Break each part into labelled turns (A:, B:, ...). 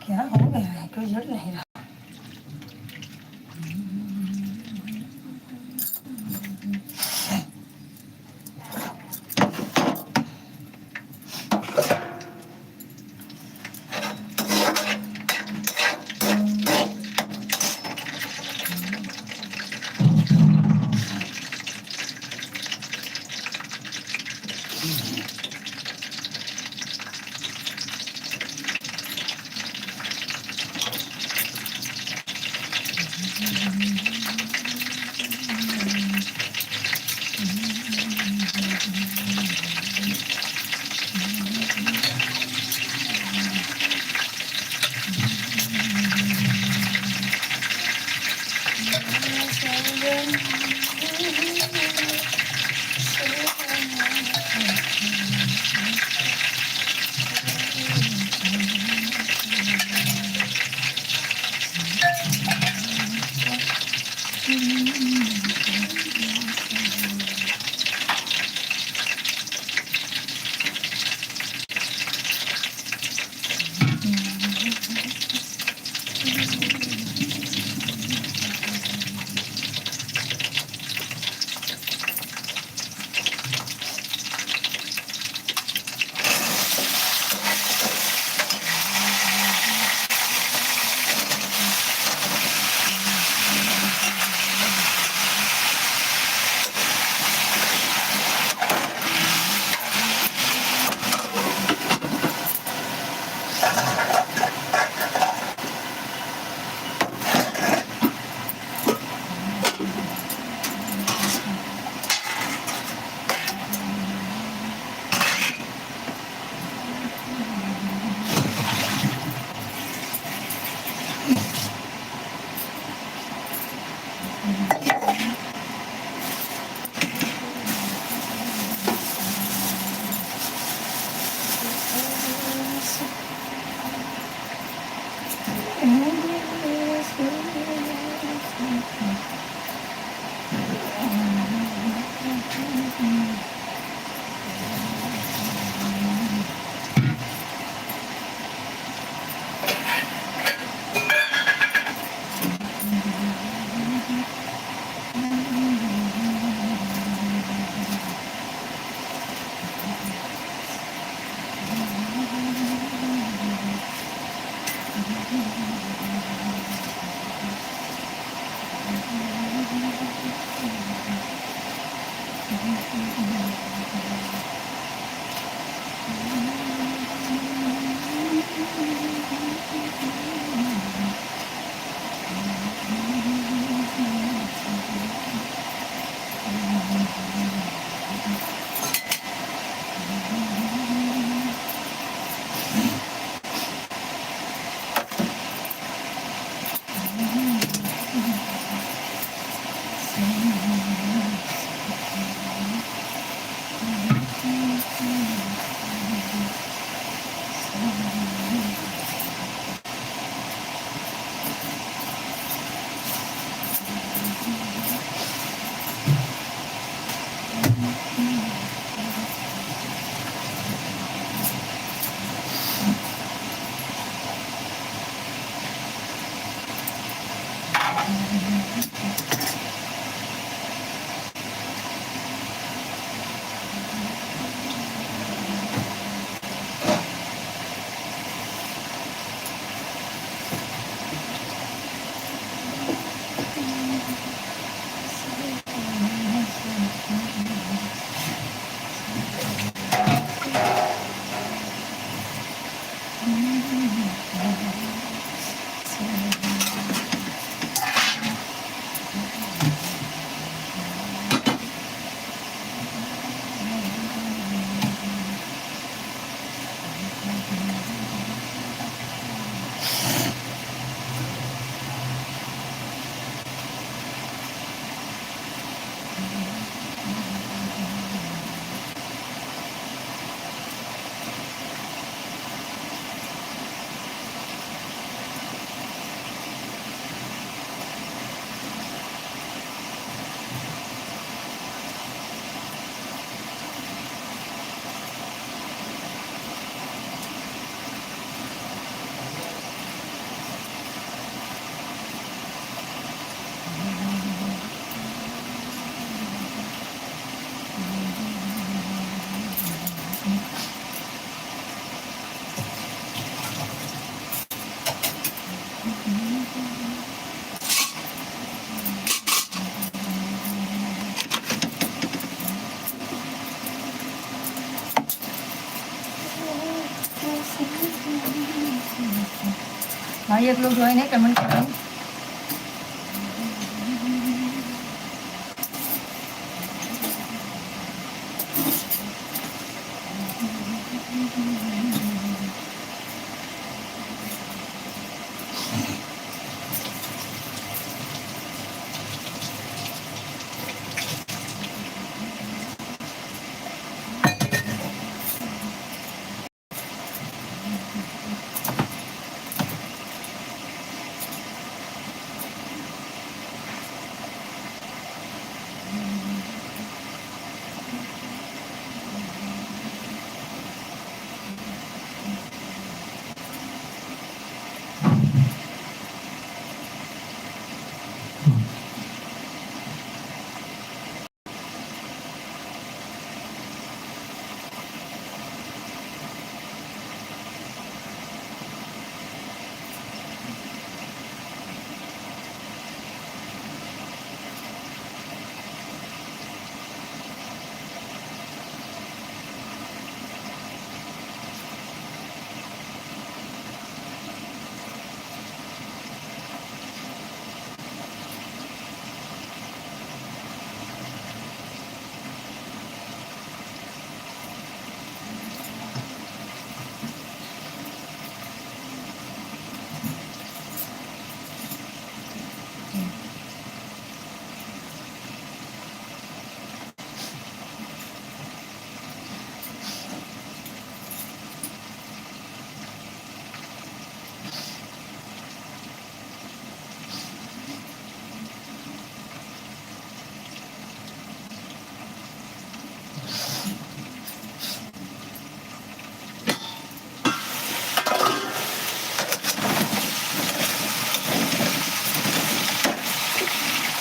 A: क्या हो गया है, कोई जल नहीं रहा। भाई एक लोग ज्वाइन है, कमेंट करें।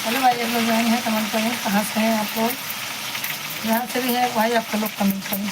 A: हेलो भाई, एक लोग ज्वाइन है, कमेंट करें कहाँ से हैं आप लोग। जहाँ से भी है भाई आप लोग कमेंट करें।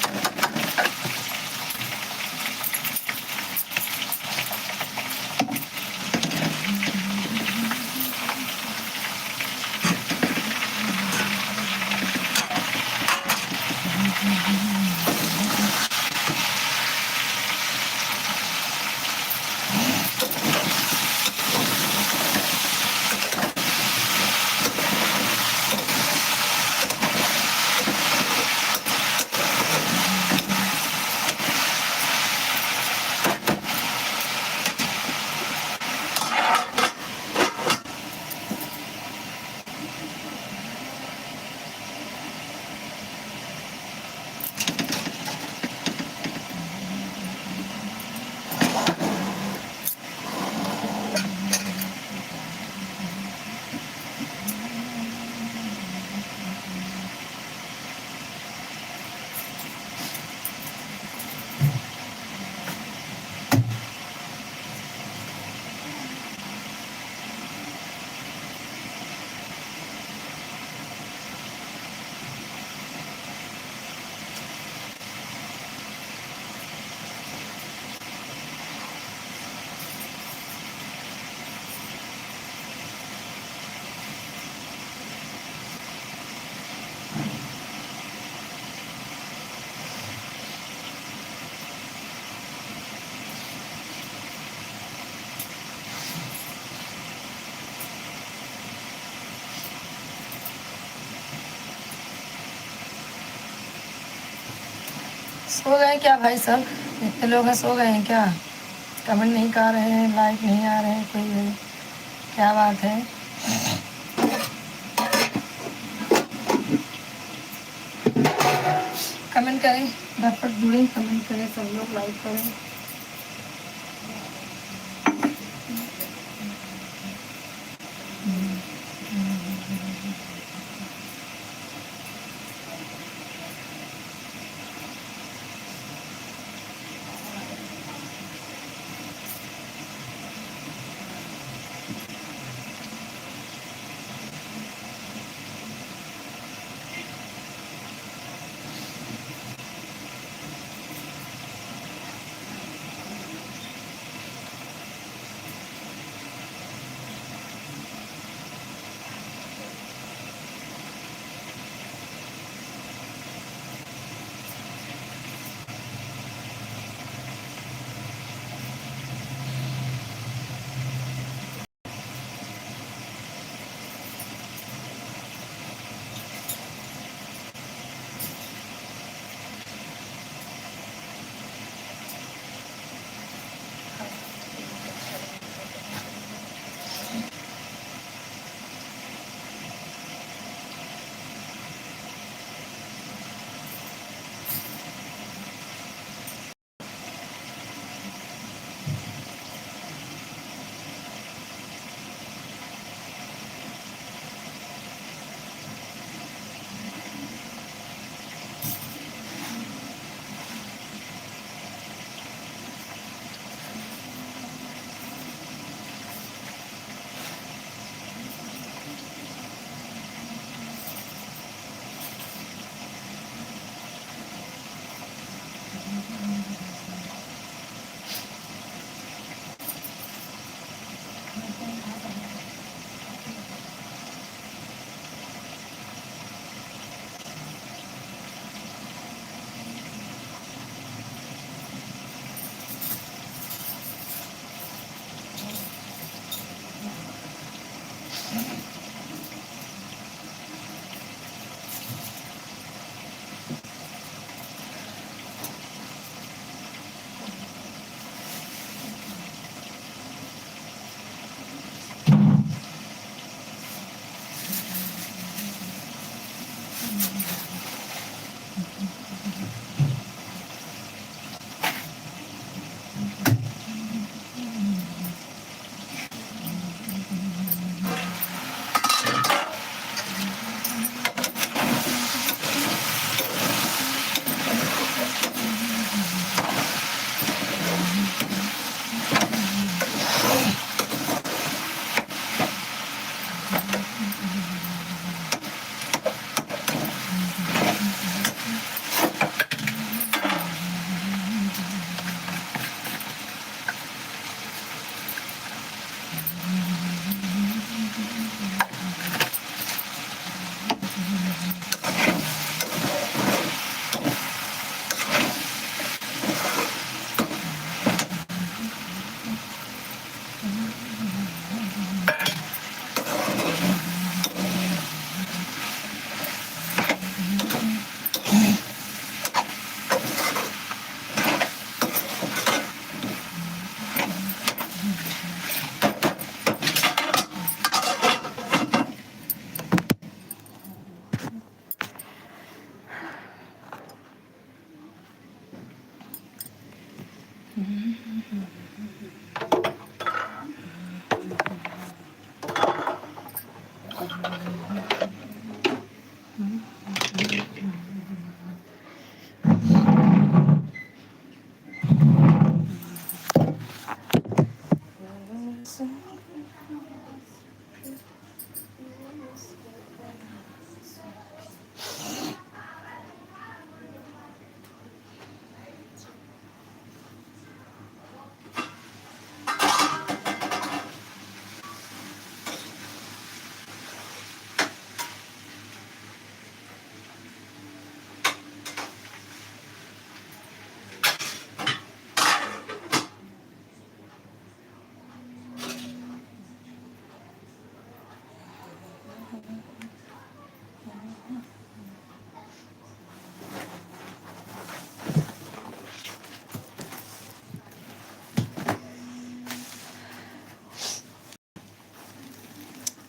A: सो गए क्या भाई सब? इतने लोग हैं, सो गए हैं क्या? कमेंट नहीं कर रहे हैं, लाइक नहीं आ रहे हैं कोई भी। क्या बात है? कमेंट करें, झटपट जुड़ें, कमेंट करें, सब लोग लाइक करें।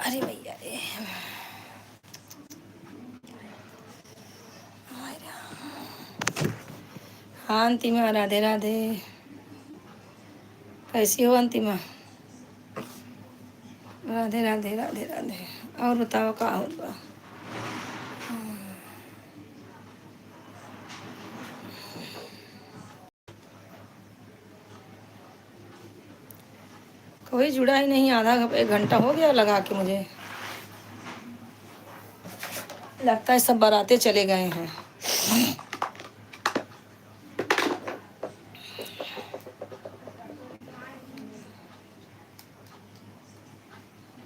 A: अरे भैया रे, हाँ अंतिमा, राधे राधे। कैसी हो अंतिमा? राधे राधे राधे राधे। और बताओ का होगा? कोई जुड़ा ही नहीं, आधा एक घंटा हो गया लगा के मुझे। लगता है सब बाराते चले गए हैं।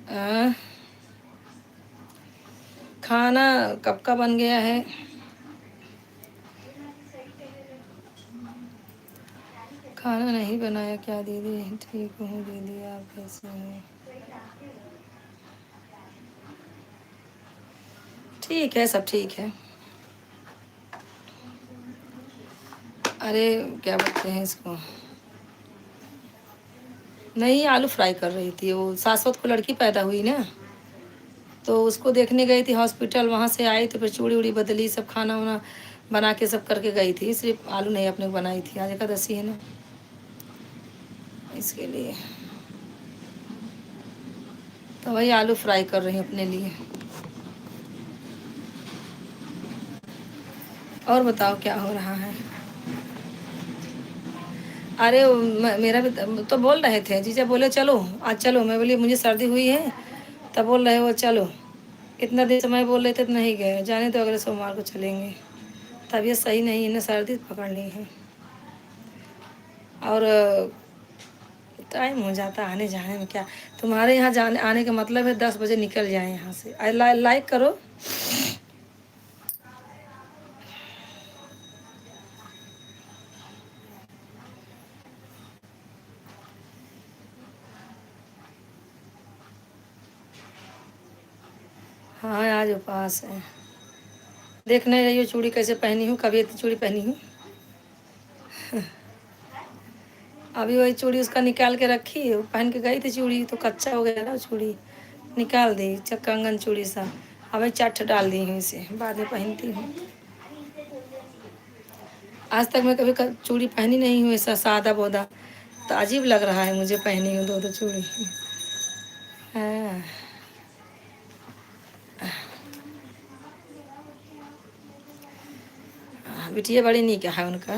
A: आ, खाना कब का बन गया है? खाना नहीं बनाया क्या दीदी? ठीक हूँ दीदी, आप कैसे हैं? ठीक है, सब ठीक है। अरे क्या बोलते हैं इसको, नहीं आलू फ्राई कर रही थी। वो शाश्वत को लड़की पैदा हुई ना, तो उसको देखने गई थी हॉस्पिटल। वहाँ से आई तो फिर चूड़ी उड़ी बदली, सब खाना वाना बना के सब करके गई थी। सिर्फ आलू नहीं अपने को बनाई थी, आज एकादशी है ना, इसके लिए। तो वही आलू फ्राई कर रही हूँ अपने लिए। और बताओ क्या हो रहा है? अरे मेरा भी तो बोल रहे थे, जीजा बोले चलो आज चलो। मैं बोली मुझे सर्दी हुई है, तब बोल रहे वो चलो। इतना दिन समय बोल रहे थे तो नहीं गए। जाने तो अगले सोमवार को चलेंगे। तबीयत सही नहीं है ना, सर्दी पकड़ ली है। और टाइम हो जाता आने जाने में। क्या तुम्हारे यहाँ जाने आने का मतलब है 10 बजे निकल जाए यहाँ से। लाइक करो। हाँ आज उपवास है। देख नहीं रही हो चूड़ी कैसे पहनी हूँ? कभी इतनी चूड़ी पहनी हूँ? अभी वही चूड़ी उसका निकाल के रखी, वो पहन के गई थी चूड़ी, तो कच्चा हो गया ना चूड़ी, निकाल दी कंगन चूड़ी सा। अभी चट डाल दी हूँ इसे, बाद में पहनती हूँ। आज तक मैं कभी चूड़ी पहनी नहीं हूँ ऐसा सादा बोदा, तो अजीब लग रहा है मुझे पहनी हूँ दो दो चूड़ी। हाँ बिटिया बड़ी नीक है उनका।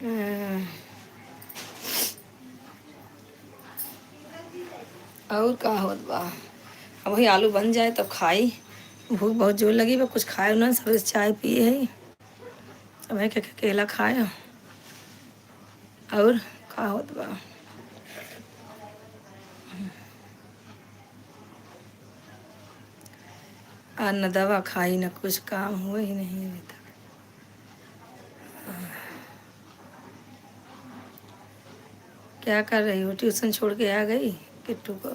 A: हाँ, और का होत बा। अब वही आलू बन जाए तो खाई। भूख बहुत जोर लगी बा, कुछ खाए ना, सब चाय पिए है। अब है क्या केला खाए। और का होत बा। और न दवा खाई न कुछ काम हुआ ही नहीं अभी तक। क्या कर रही हो? ट्यूशन छोड़ के आ गई किट्टू को?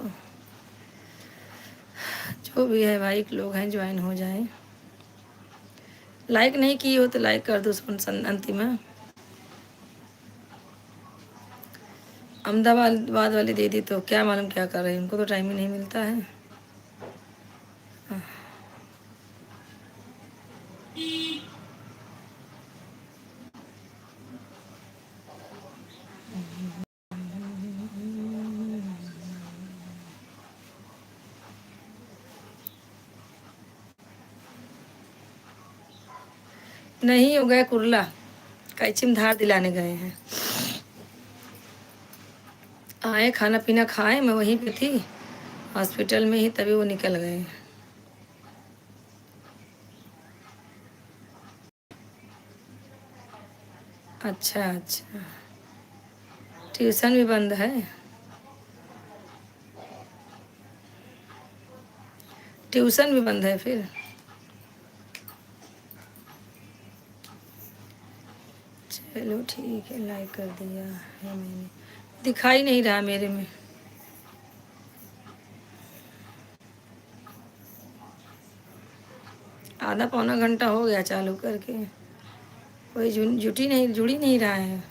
A: जो भी है भाई, लोग हैं ज्वाइन हो जाए। लाइक नहीं की हो तो लाइक कर दो। अंतिमा अहमदाबाद वाली दीदी तो क्या मालूम क्या कर रही है, उनको तो टाइम ही नहीं मिलता है। नहीं, हो गए कुरला, कैचिम धार दिलाने गए हैं। आए, खाना पीना खाए, मैं वहीं पे थी हॉस्पिटल में ही, तभी वो निकल गए। अच्छा अच्छा, ट्यूशन भी बंद है? ट्यूशन भी बंद है फिर? चलो ठीक है, लाइक कर दिया है मैंने, दिखाई नहीं रहा मेरे में। आधा पौना घंटा हो गया चालू करके, कोई जुड़ी नहीं रहा है।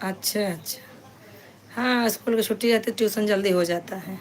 A: अच्छा अच्छा, हाँ स्कूल की छुट्टी रहती है, ट्यूशन जल्दी हो जाता है।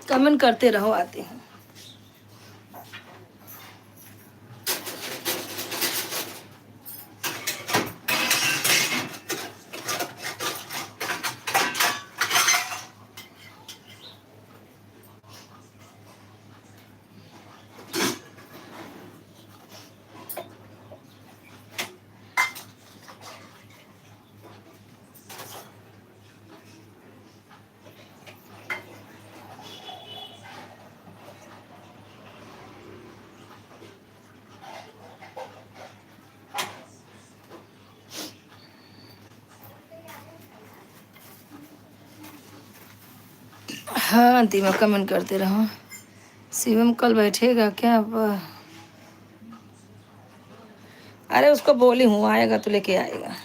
A: कमेंट करते रहो, आते हैं। हाँ दीमा, कमेंट करते रहो। शिवम कल बैठेगा क्या? अरे उसको बोली हूँ, आएगा तो लेके आएगा।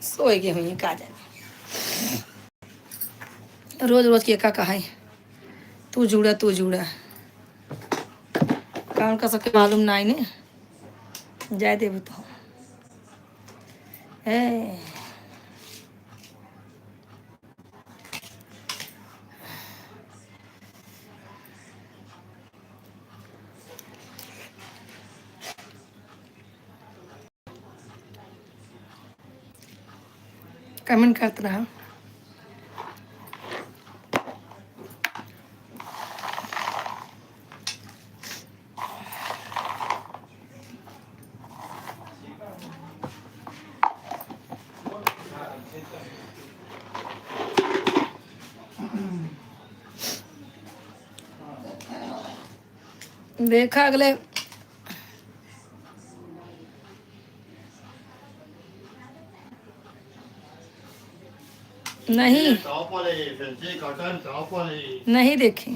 A: सोए गए हुई का जाए, रोज रोज के का कहा है, तू जुड़ा कौन का सबके मालूम ना ने जाए देव तो है। कमेंट करते रहो। देखा अगले नहीं नहीं देखी।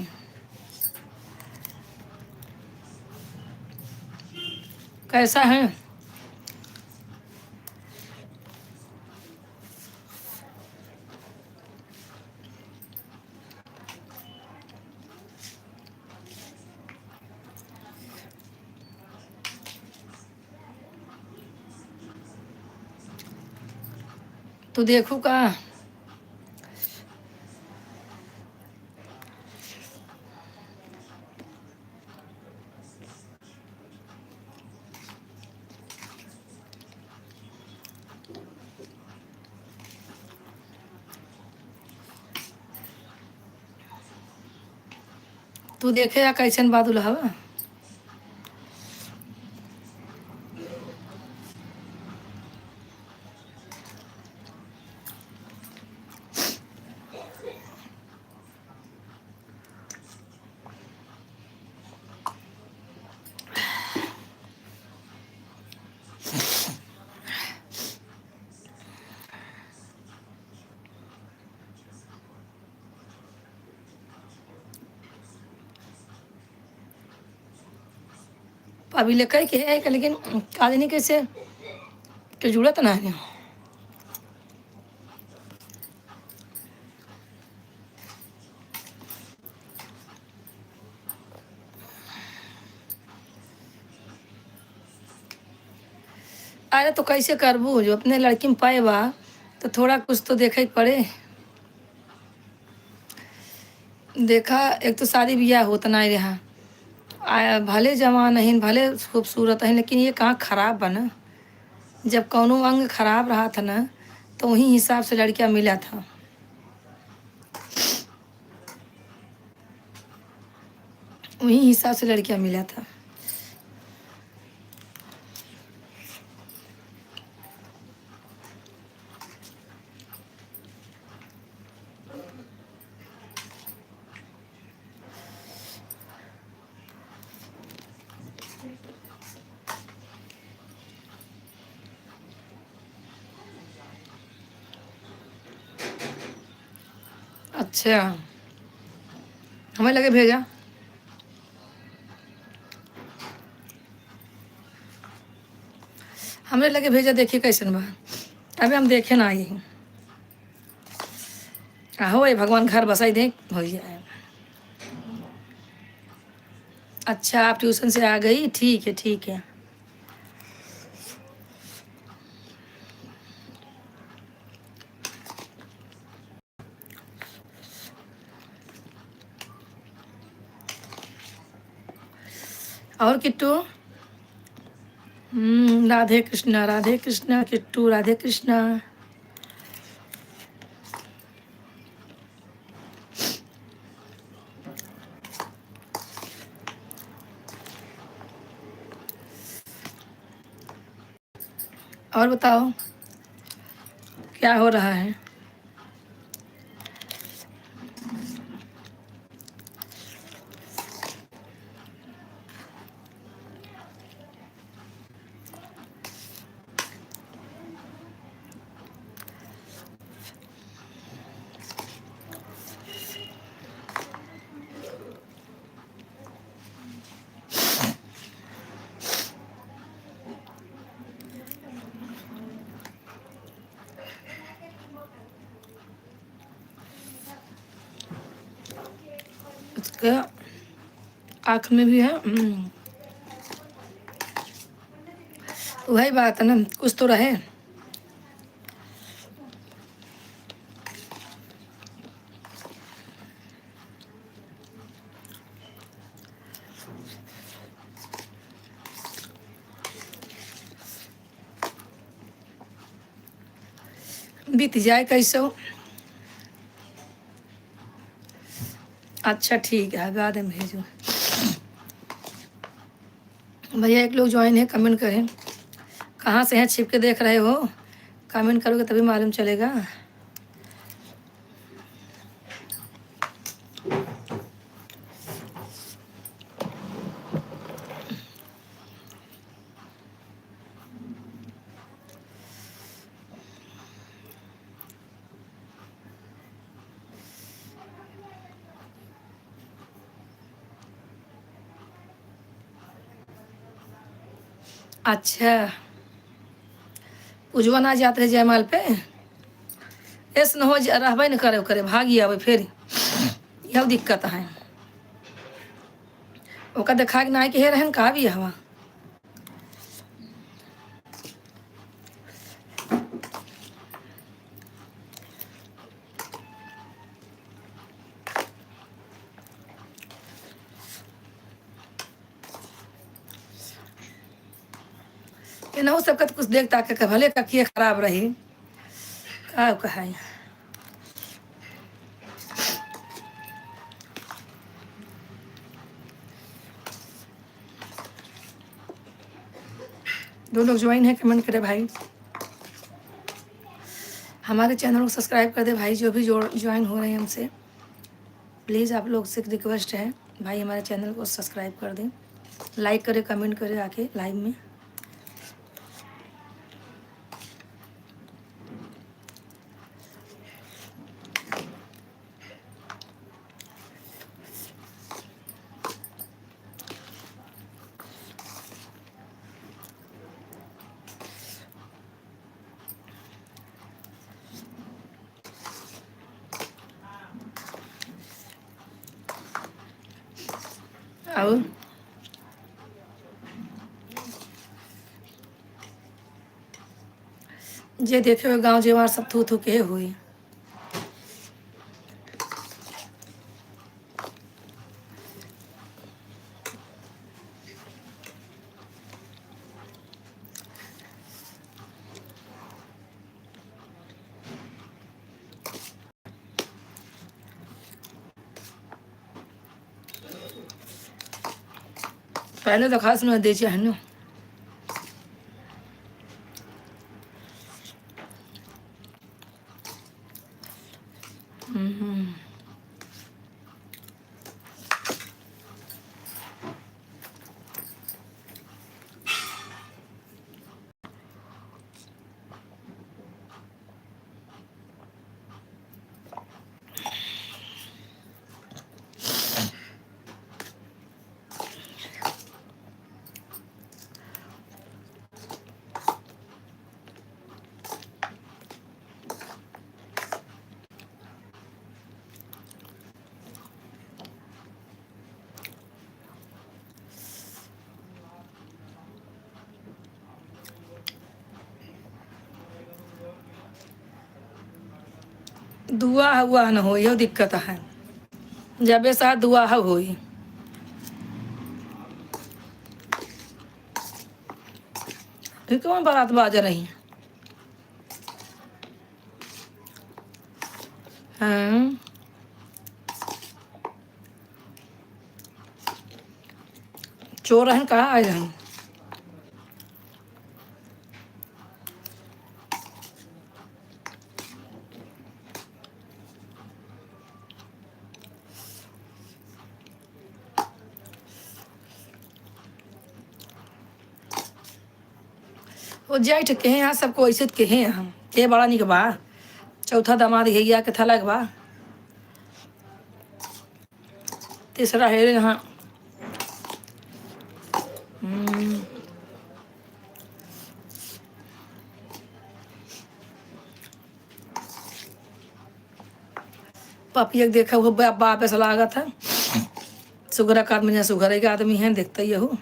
A: कैसा है? तो देखू का? तू देखे या कैसन बादल हवा? अभी लेकर के है लेकिन आदमी कैसे के जुड़त ना है। अरे तो कैसे करबू? जो अपने लड़की में पाए बा तो थोड़ा कुछ तो देखे पड़े। देखा, एक तो शादी ब्याह होता ना रहा, भले जवान है भले खूबसूरत है, लेकिन ये कहाँ खराब बना। जब कौनो अंग खराब रहा था ना तो वही हिसाब से लड़कियां मिला था। वही हिसाब से लड़कियां मिला था। अच्छा, हमें लगे भेजा। हमें लगे भेजा, देखिए कैसन बा। अभी हम देखे ना आई। हो ये भगवान घर बसाई दे हो जाए। अच्छा, आप ट्यूशन से आ गई? ठीक है ठीक है। और किट्टू? राधे कृष्णा किट्टू, राधे कृष्णा। और बताओ क्या हो रहा है? उसका आँख में भी है। वही बात है ना, कुछ तो रहे। बीत जाए कैसे हो। अच्छा ठीक है, बाद में भेजो। भैया एक लोग ज्वाइन है, कमेंट करें। कहाँ से हैं, छिप के देख रहे हो? कमेंट करोगे तभी मालूम चलेगा। अच्छा, उजवन आ जाते है जयमाल पे, ऐसे न हो रहबे न करे करे भागी आवे फिर, यह दिक्कत है। ओका देखा के ना कि हे रहन का भी हवा। एनहु सबके तो कुछ देख ताक के भले कखिए खराब रही का कहे। जो लोग ज्वाइन है कमेंट करे भाई, हमारे चैनल को सब्सक्राइब कर दे भाई। जो भी ज्वाइन हो रहे हैं हमसे, प्लीज़ आप लोग से रिक्वेस्ट है भाई हमारे चैनल को सब्सक्राइब कर दें, लाइक करें, कमेंट करें आके लाइव में। और जे देखे हुए गाँव जेवार सब थू थू के हुई। पहले तो खास न दे है न। दुआ हुआ न हो, यह दिक्कत है। जब साथ दुआ होई। फिर कौन बारात बाज रही। हाँ, चोर रहन कहाँ आए रहन। वो जाइट के हैं यहाँ सबको ऐसे के हैं हम के बड़ा निक बा। चौथा दामाद है के थलक बा। तीसरा है यहाँ। पापिया देखा वो बाप ऐसा लागा था। सुगरा का आदमी सुगरे के आदमी है देखता ही हो।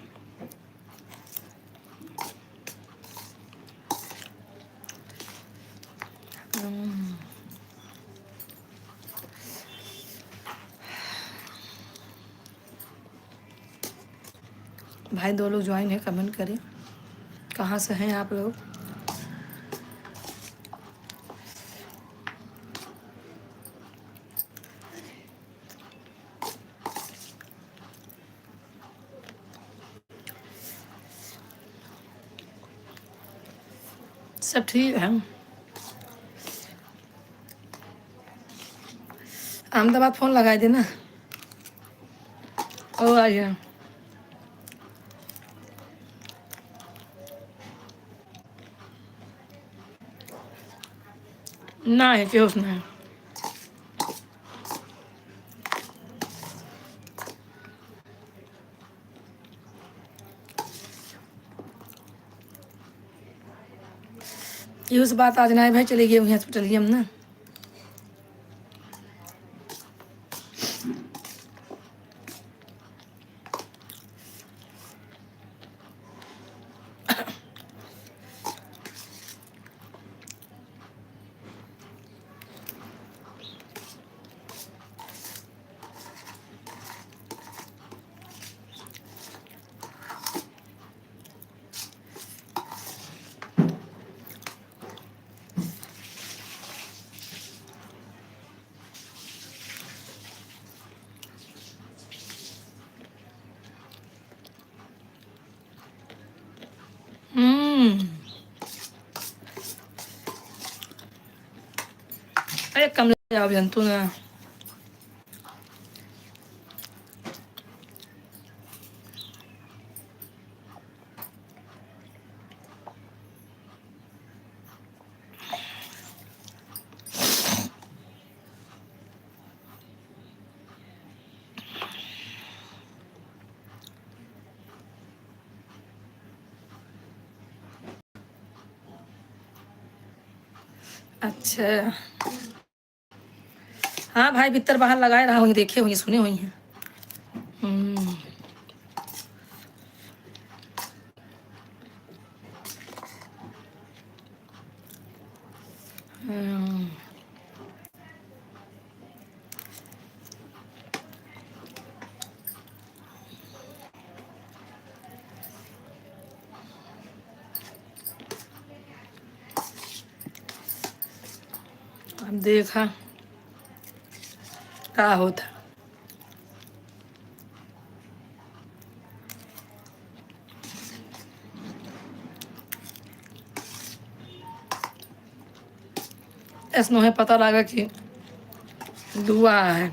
A: भाई दो लोग ज्वाइन है कमेंट करें, कहाँ से हैं आप लोग। सब ठीक है। अहमदाबाद फोन लगाए देना। ओ आइए। ना है क्यों उसने। ये उस बात आज ना भाई चले गए वहीं हॉस्पिटल हम ना। अरे कम ले जाओ जंतु ना। अच्छा हाँ भाई भीतर बाहर लगाए रहा होंगे, देखे होंगे, सुने हुई हैं। अब देखा क्या होता। ऐसा है पता लगा कि दुआ है।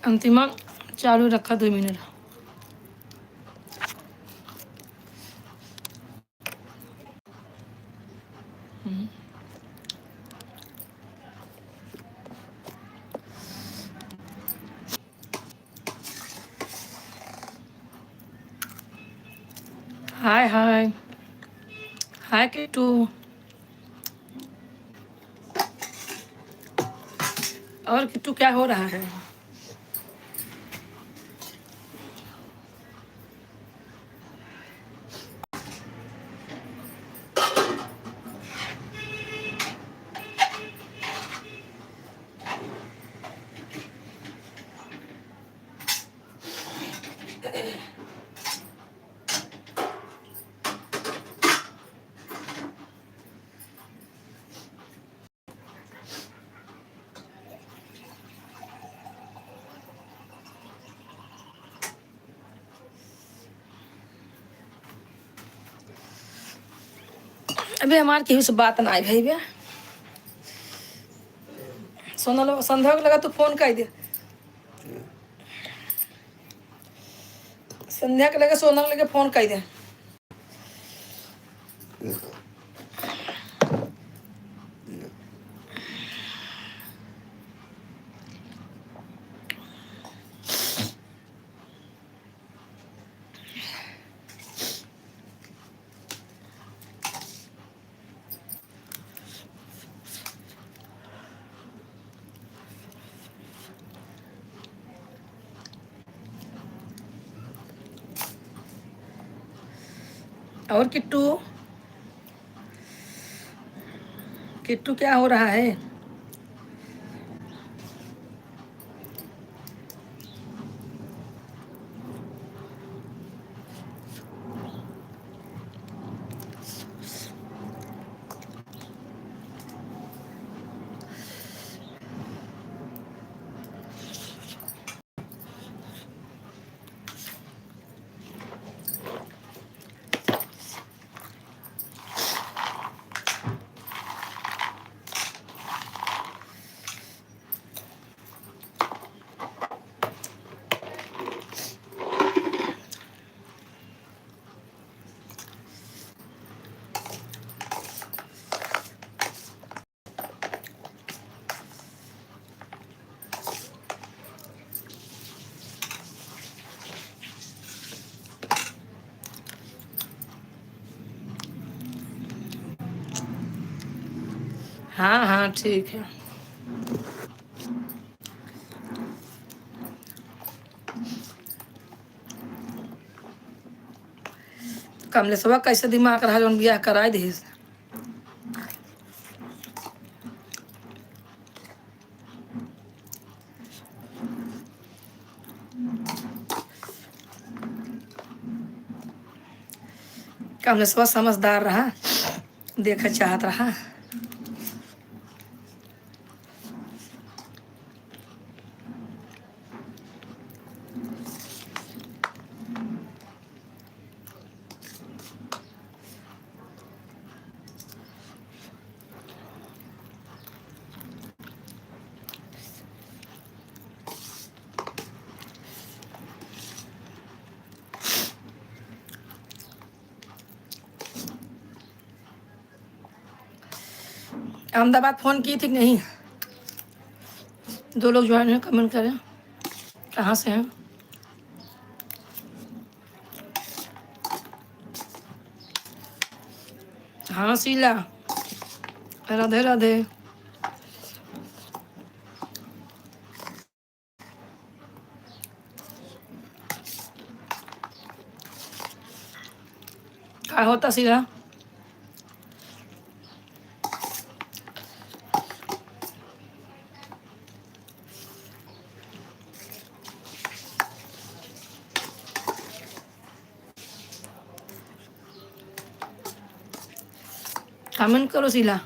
A: अंतिमा चालू रखा 2 मिनट। हाय हाय हाय किट्टू। और किट्टू क्या हो रहा है? अबे हमार केहू से बात ना आई भाई बे। सोनल संध्या को लगा तू फोन कर दे। संध्या के लगे सोनल लगे फोन कर दे। और किट्टू किट्टू क्या हो रहा है? हाँ हाँ ठीक है। कमलेशवा कैसे दिमाग रहा जौन बियाह कराए दीस। कमलेशवा समझदार रहा, देख चाहत रहा। अहमदाबाद फोन की थी कि नहीं? दो लोग ज्वाइन हैं, कमेंट करें कहाँ से हैं। हाँ शीला, राधे राधे। क्या होता शीला? कमेंट करो शीला।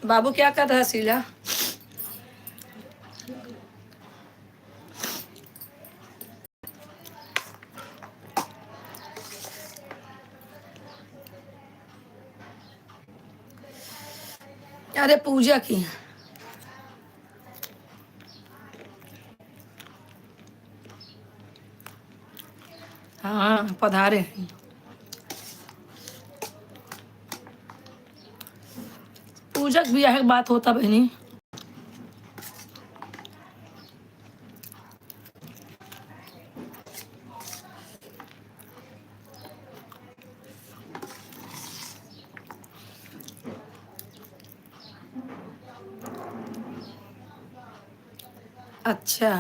A: बाबू क्या कर रहा है शीला? अरे पूजा की। हाँ पधारे हैं। पूजा के बियाह की बात होता बहनी। अच्छा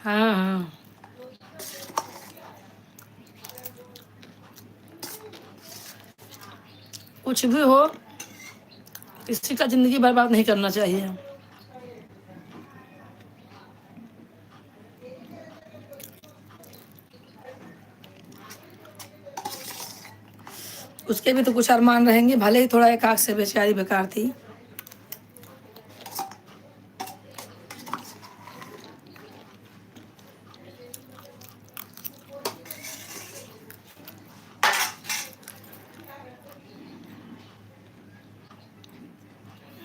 A: हाँ हाँ, कुछ भी हो किसी का जिंदगी बर्बाद नहीं करना चाहिए। उसके भी तो कुछ अरमान रहेंगे, भले ही थोड़ा एक आंख से बेचारी बेकार थी।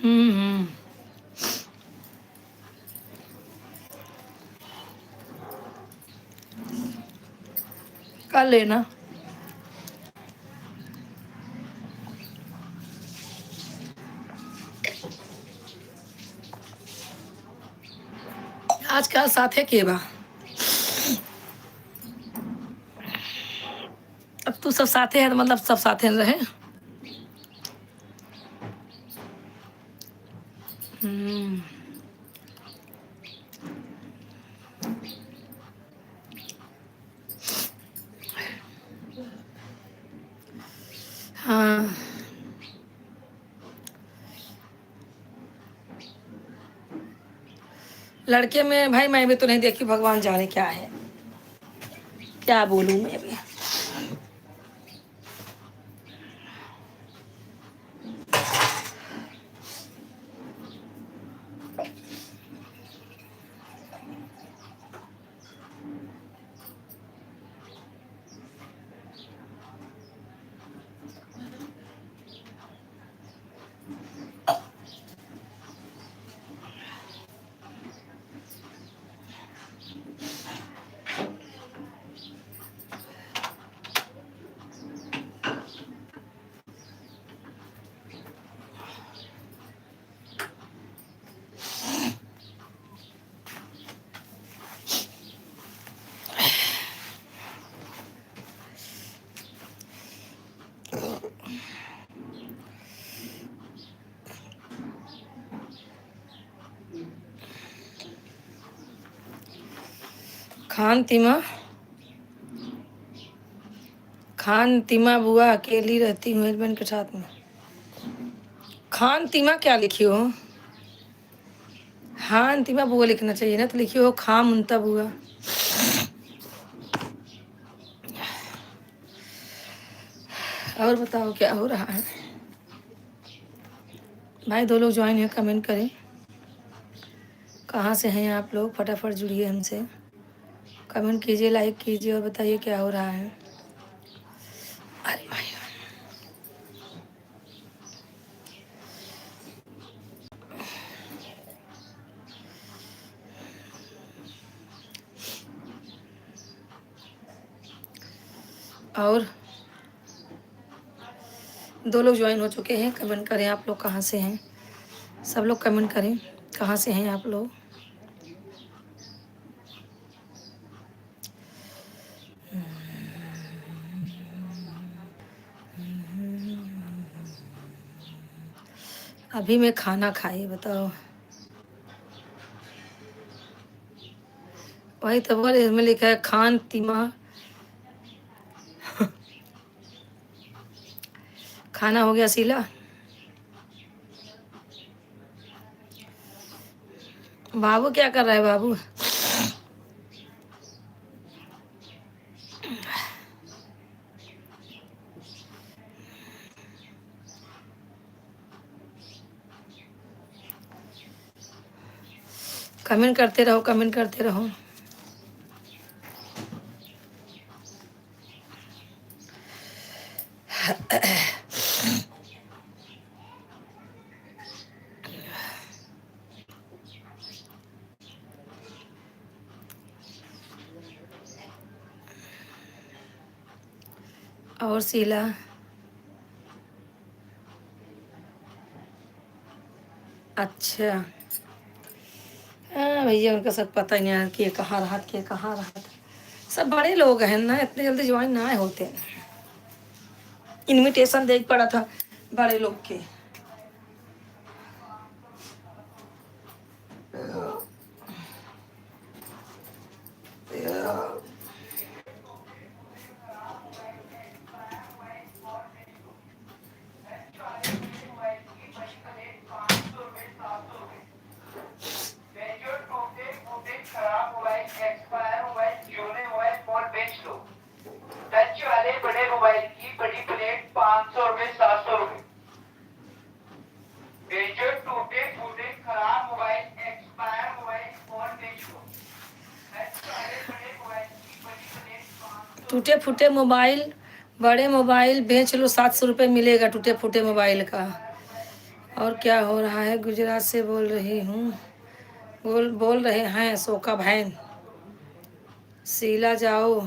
A: हम्म, कर लेना। आजकल साथे के बा। अब तू सब साथे है तो मतलब सब साथे रहे। हम्म, हाँ लड़के में भाई मैं भी तो नहीं देखी, भगवान जाने क्या है, क्या बोलूं मैं भी। खान तिमा बुआ अकेली रहती हूँ हस्बैंड के साथ में। खान तिमा क्या लिखी हो? हाँ अंतिमा बुआ लिखना चाहिए ना, तो लिखी हो खां मुंता बुआ। और बताओ क्या हो रहा है भाई? 2 लोग ज्वाइन है, कमेंट करें कहाँ से हैं आप लोग, फटाफट जुड़िए हमसे, कमेंट कीजिए, लाइक कीजिए और बताइए क्या हो रहा है। अरे भाई और 2 लोग ज्वाइन हो चुके हैं, कमेंट करें आप लोग कहाँ से हैं, सब लोग कमेंट करें कहाँ से हैं आप लोग। अभी मैं खाना खाई, बताओ। वही तो बोले, इसमें लिखा है खान तिमा। खाना हो गया सीला? बाबू क्या कर रहा है बाबू? कमेंट करते रहो, कमेंट करते रहो। और शीला, अच्छा हाँ भैया, उनका सब पता ही नहीं है कि ये कहाँ रहा, कि ये कहाँ रहा। सब बड़े लोग हैं ना, इतने जल्दी ज्वाइन ना होते। इनविटेशन देख पड़ा था बड़े लोग के। टच वाले बड़े मोबाइल की बड़ी प्लेट 500 रुपए 700 रुपए। बेचो टूटे फूटे खराब मोबाइल, एक्सपायर मोबाइल फोन बेच लो। टच वाले बड़े मोबाइल की बड़ी प्लेट, टूटे फूटे मोबाइल, बड़े मोबाइल बेच लो, 700 रुपये मिलेगा टूटे फूटे मोबाइल का। और क्या हो रहा है? गुजरात से बोल रही हूँ, बोल रहे हैं सोका बहन। शीला जाओ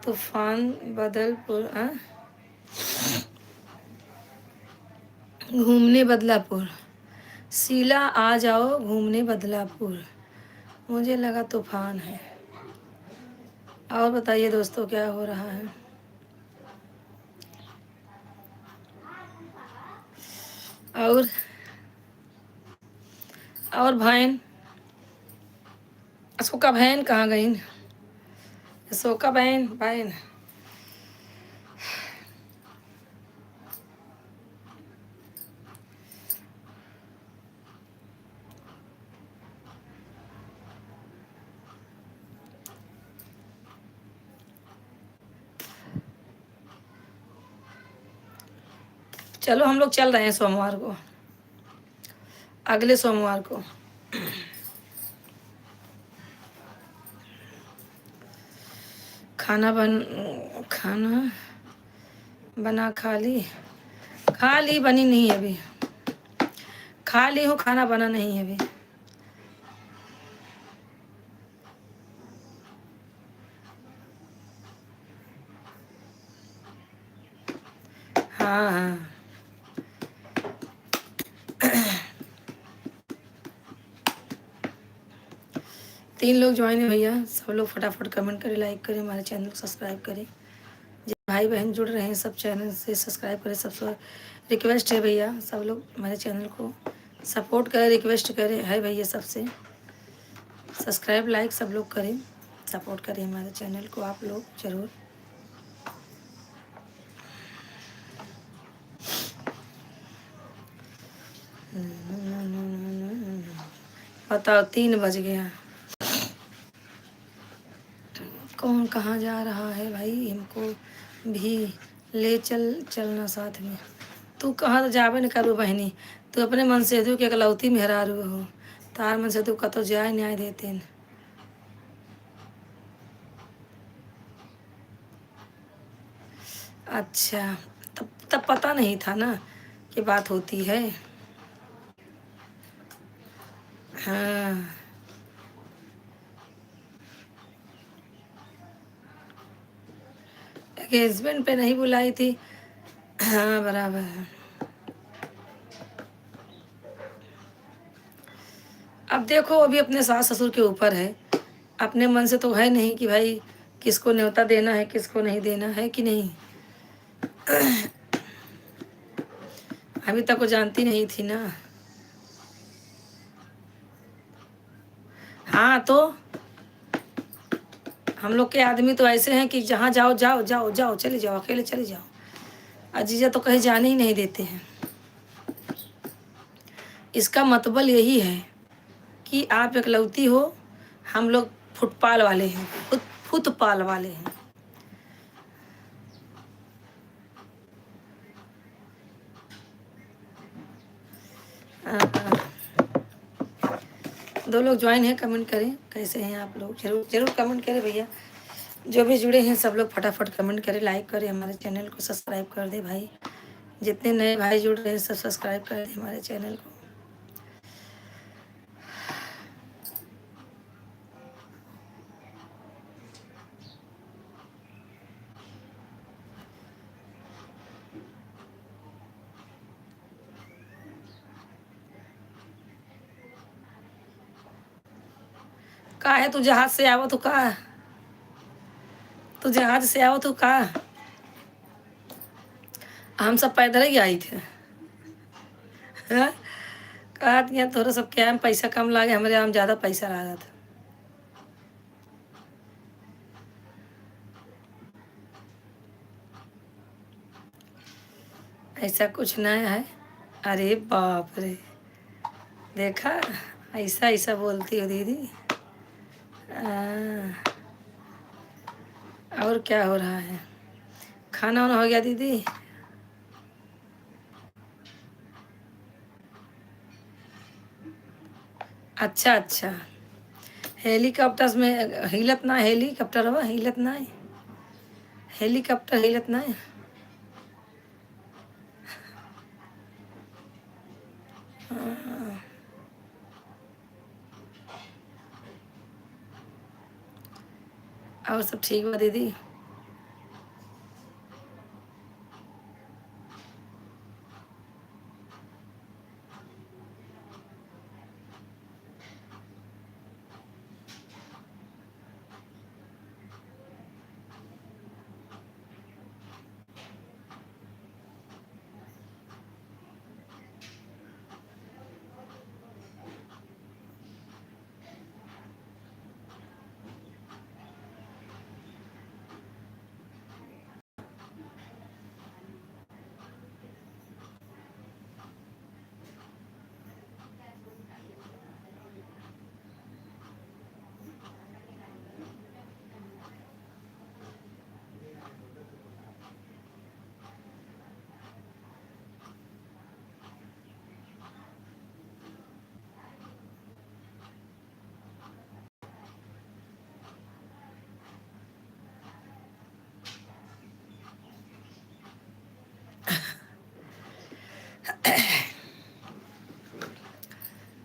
A: तूफान बदलपुर, घूमने बदलापुर। शीला आ जाओ घूमने बदलापुर, मुझे लगा तूफान है। और बताइए दोस्तों क्या हो रहा है? और बहन, अशोका बहन कहाँ गई? अशोका बहन, बहन चलो हम लोग चल रहे हैं सोमवार को, अगले सोमवार को। खाना बना खा ली, बनी नहीं है अभी। खा ली हूँ, खाना बना नहीं है अभी। हाँ हाँ 3 लोग ज्वाइन है भैया, सब लोग फटाफट कमेंट करें, लाइक करें, हमारे चैनल को सब्सक्राइब करें। जो भाई बहन जुड़ रहे हैं सब चैनल से सब्सक्राइब करें, सबसे रिक्वेस्ट है भैया, सब लोग हमारे चैनल को सपोर्ट करें, रिक्वेस्ट करें है भैया सबसे, सब्सक्राइब लाइक सब लोग करें, सपोर्ट करें हमारे चैनल को आप लोग ज़रूर। बताओ 3 बज गया, कौन कहाँ जा रहा है भाई, हमको भी ले चलना साथ में। तू कहाँ तो जाबे न करू बहनी, तू अपने मन से तू के अकलौती मेहरारू हो, तार मन से तू कतो जाए न्याय देते न। अच्छा, तब पता नहीं था ना कि बात होती है। हाँ, एंगेजमेंट पे नहीं बुलाई थी। हाँ बराबर है। अब देखो अभी अपने सास ससुर के ऊपर है, अपने मन से तो है नहीं कि भाई किसको न्योता देना है किसको नहीं देना है कि नहीं। अभी तक वो जानती नहीं थी ना। हाँ तो हम लोग के आदमी तो ऐसे हैं कि जहाँ जाओ जाओ जाओ जाओ चले जाओ, अकेले चले जाओ। अजीजा तो कहीं जाने ही नहीं देते हैं। इसका मतलब यही है कि आप एकलौती हो, हम लोग फुटपाल वाले हैं, फुटपाल वाले हैं। दो लोग ज्वाइन हैं, कमेंट करें कैसे हैं आप लोग, जरूर जरूर कमेंट करें भैया। जो भी जुड़े हैं सब लोग फटाफट कमेंट करें, लाइक करें, हमारे चैनल को सब्सक्राइब कर दे भाई। जितने नए भाई जुड़ रहे हैं सब सब्सक्राइब कर दें हमारे चैनल को। का है तू जहाज से आवो तो का, तू जहाज से आओ तो का, हम सब पैदल ही आई थे। हाँ? कहा दिया थोड़ा सब क्या में पैसा कम लागे, हमारे यहाँ ज़्यादा पैसा लगा था। ऐसा कुछ नहीं है। अरे बाप रे, देखा ऐसा ऐसा बोलती हो दीदी। और क्या हो रहा है, खाना वाना हो गया दीदी? अच्छा अच्छा, हेलीकॉप्टर में हिलत ना, हेलीकॉप्टर हुआ हिलत ना है, हेलीकॉप्टर हिलत ना है। और सब ठीक बा दीदी?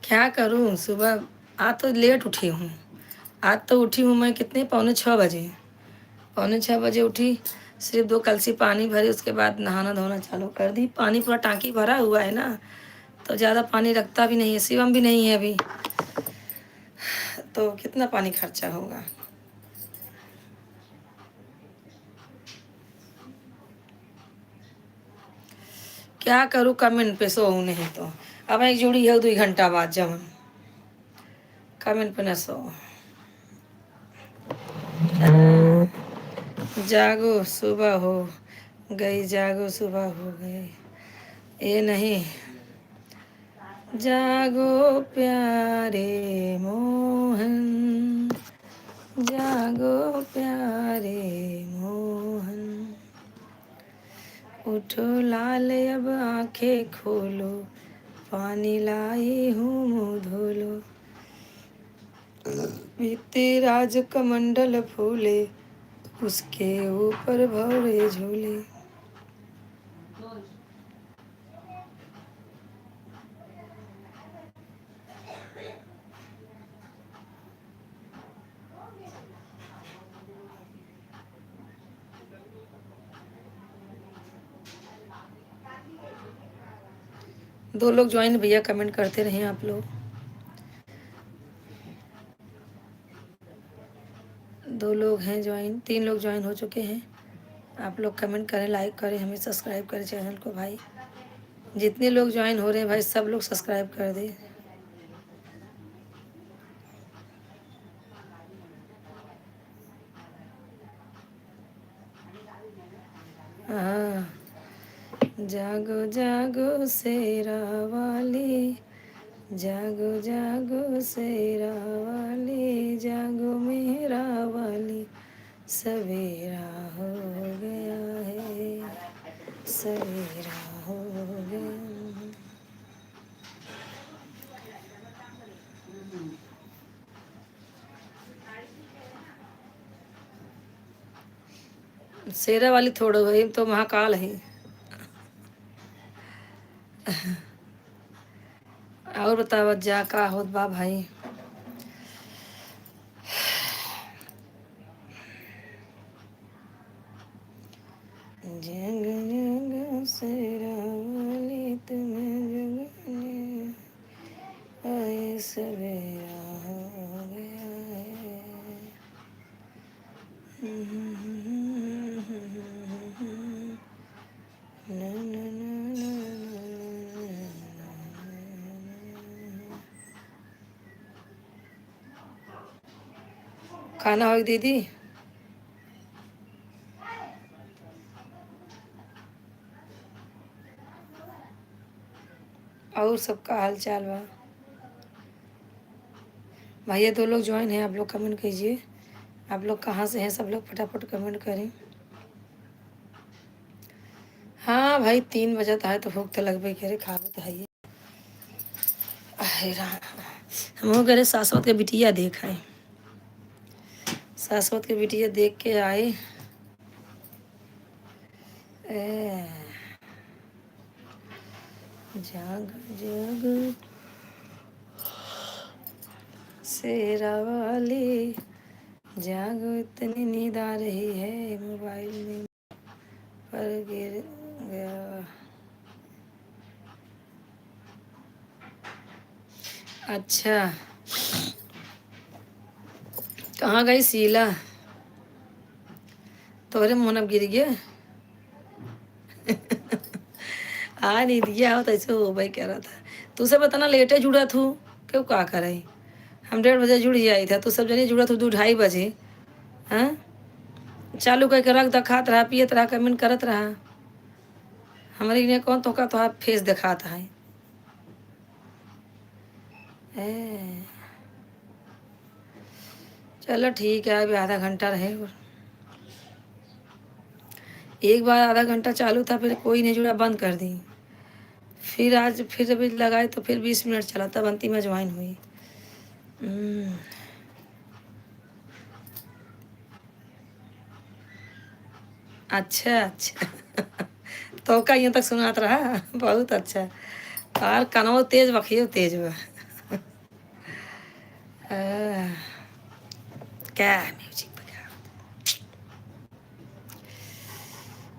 A: क्या करूं, सुबह आज तो लेट उठी हूँ। आज तो उठी हूँ मैं कितने, पौने 6 बजे, पौने 6 बजे उठी। सिर्फ 2 कलसी पानी भरी, उसके बाद नहाना धोना चालू कर दी। पानी पूरा टांकी भरा हुआ है ना, तो ज़्यादा पानी रखता भी नहीं है, शिवम भी नहीं है अभी, तो कितना पानी खर्चा होगा। क्या करूँ, कमेंट पे सो नहीं तो अब एक जुड़ी है 2 घंटा बाद जब कमेंट पे न सो। जागो सुबह हो गई, जागो सुबह हो गई, ये नहीं। जागो प्यारे मोहन, जागो प्यारे मोहन, उठो लाल अब आंखें खोलो, पानी लाई हूँ मुँह धोलो, बीते राज कमंडल फूले, उसके ऊपर भौरे झूले। दो लोग ज्वाइन भैया, कमेंट करते रहे आप लोग। दो लोग हैं ज्वाइन, 3 लोग ज्वाइन हो चुके हैं। आप लोग कमेंट करें, लाइक करें, हमें सब्सक्राइब करें चैनल को भाई। जितने लोग ज्वाइन हो रहे हैं भाई, सब लोग सब्सक्राइब कर दें। हाँ, जागो जागो शेरा वाली, जागो जागो शेरा वाली, जागो मेरा वाली, सवेरा हो गया है, सवेरा हो गया। शेरा वाली थोड़ो भाई, तो महाकाल है। और बताओ जा का होत बा भाई। जग जग शेरा वाली तुम्हें जगने आए, सवेरा हो गया है। ना ना ना ना। खाना हो दीदी? और सबका हाल चाल बा भैया? 2 लोग ज्वाइन हैं, आप लोग कमेंट कीजिए। आप लोग कहाँ से हैं? सब लोग फटाफट कमेंट करें। हाँ भाई, 3 बजत है तो भूख तो लगभग करे, खाबो तो है। हम करे सासवत के बिटिया देख आए, सासवत के बिटिया देख के आए। जाग जाग शेरा वाली, जागो, इतनी नींद आ रही है, मोबाइल में पर गिर गया। अच्छा, कहाँ गई शीला? तोरे मुँह अब गिर गया। आ नहीं दिया हो तो ऐसे हो भाई, कह रहा था तुझसे बताना लेटे जुड़ा थू, क्यों का करे। हम 1:30 बजे जुड़ ही आई था, तो सब जने जुड़ा थू 2-2:30 बजे। हाँ, चालू करके रख दिखात रहा, पियत रहा, कमेंट करत रहा। हमारे इन्हें कौन तो का तो फेस दिखाता है। चलो ठीक है, अभी आधा घंटा रहे। एक बार आधा घंटा चालू था, फिर कोई नहीं जुड़ा, बंद कर दी। फिर आज फिर अभी लगाए तो फिर 20 मिनट चला, तब अंतिम में ज्वाइन हुई। अच्छा अच्छा। तो का यहाँ तक सुनात रहा, बहुत अच्छा। और कनवा तेज बखियो तेज बा। आ, क्या म्यूजिक बजा।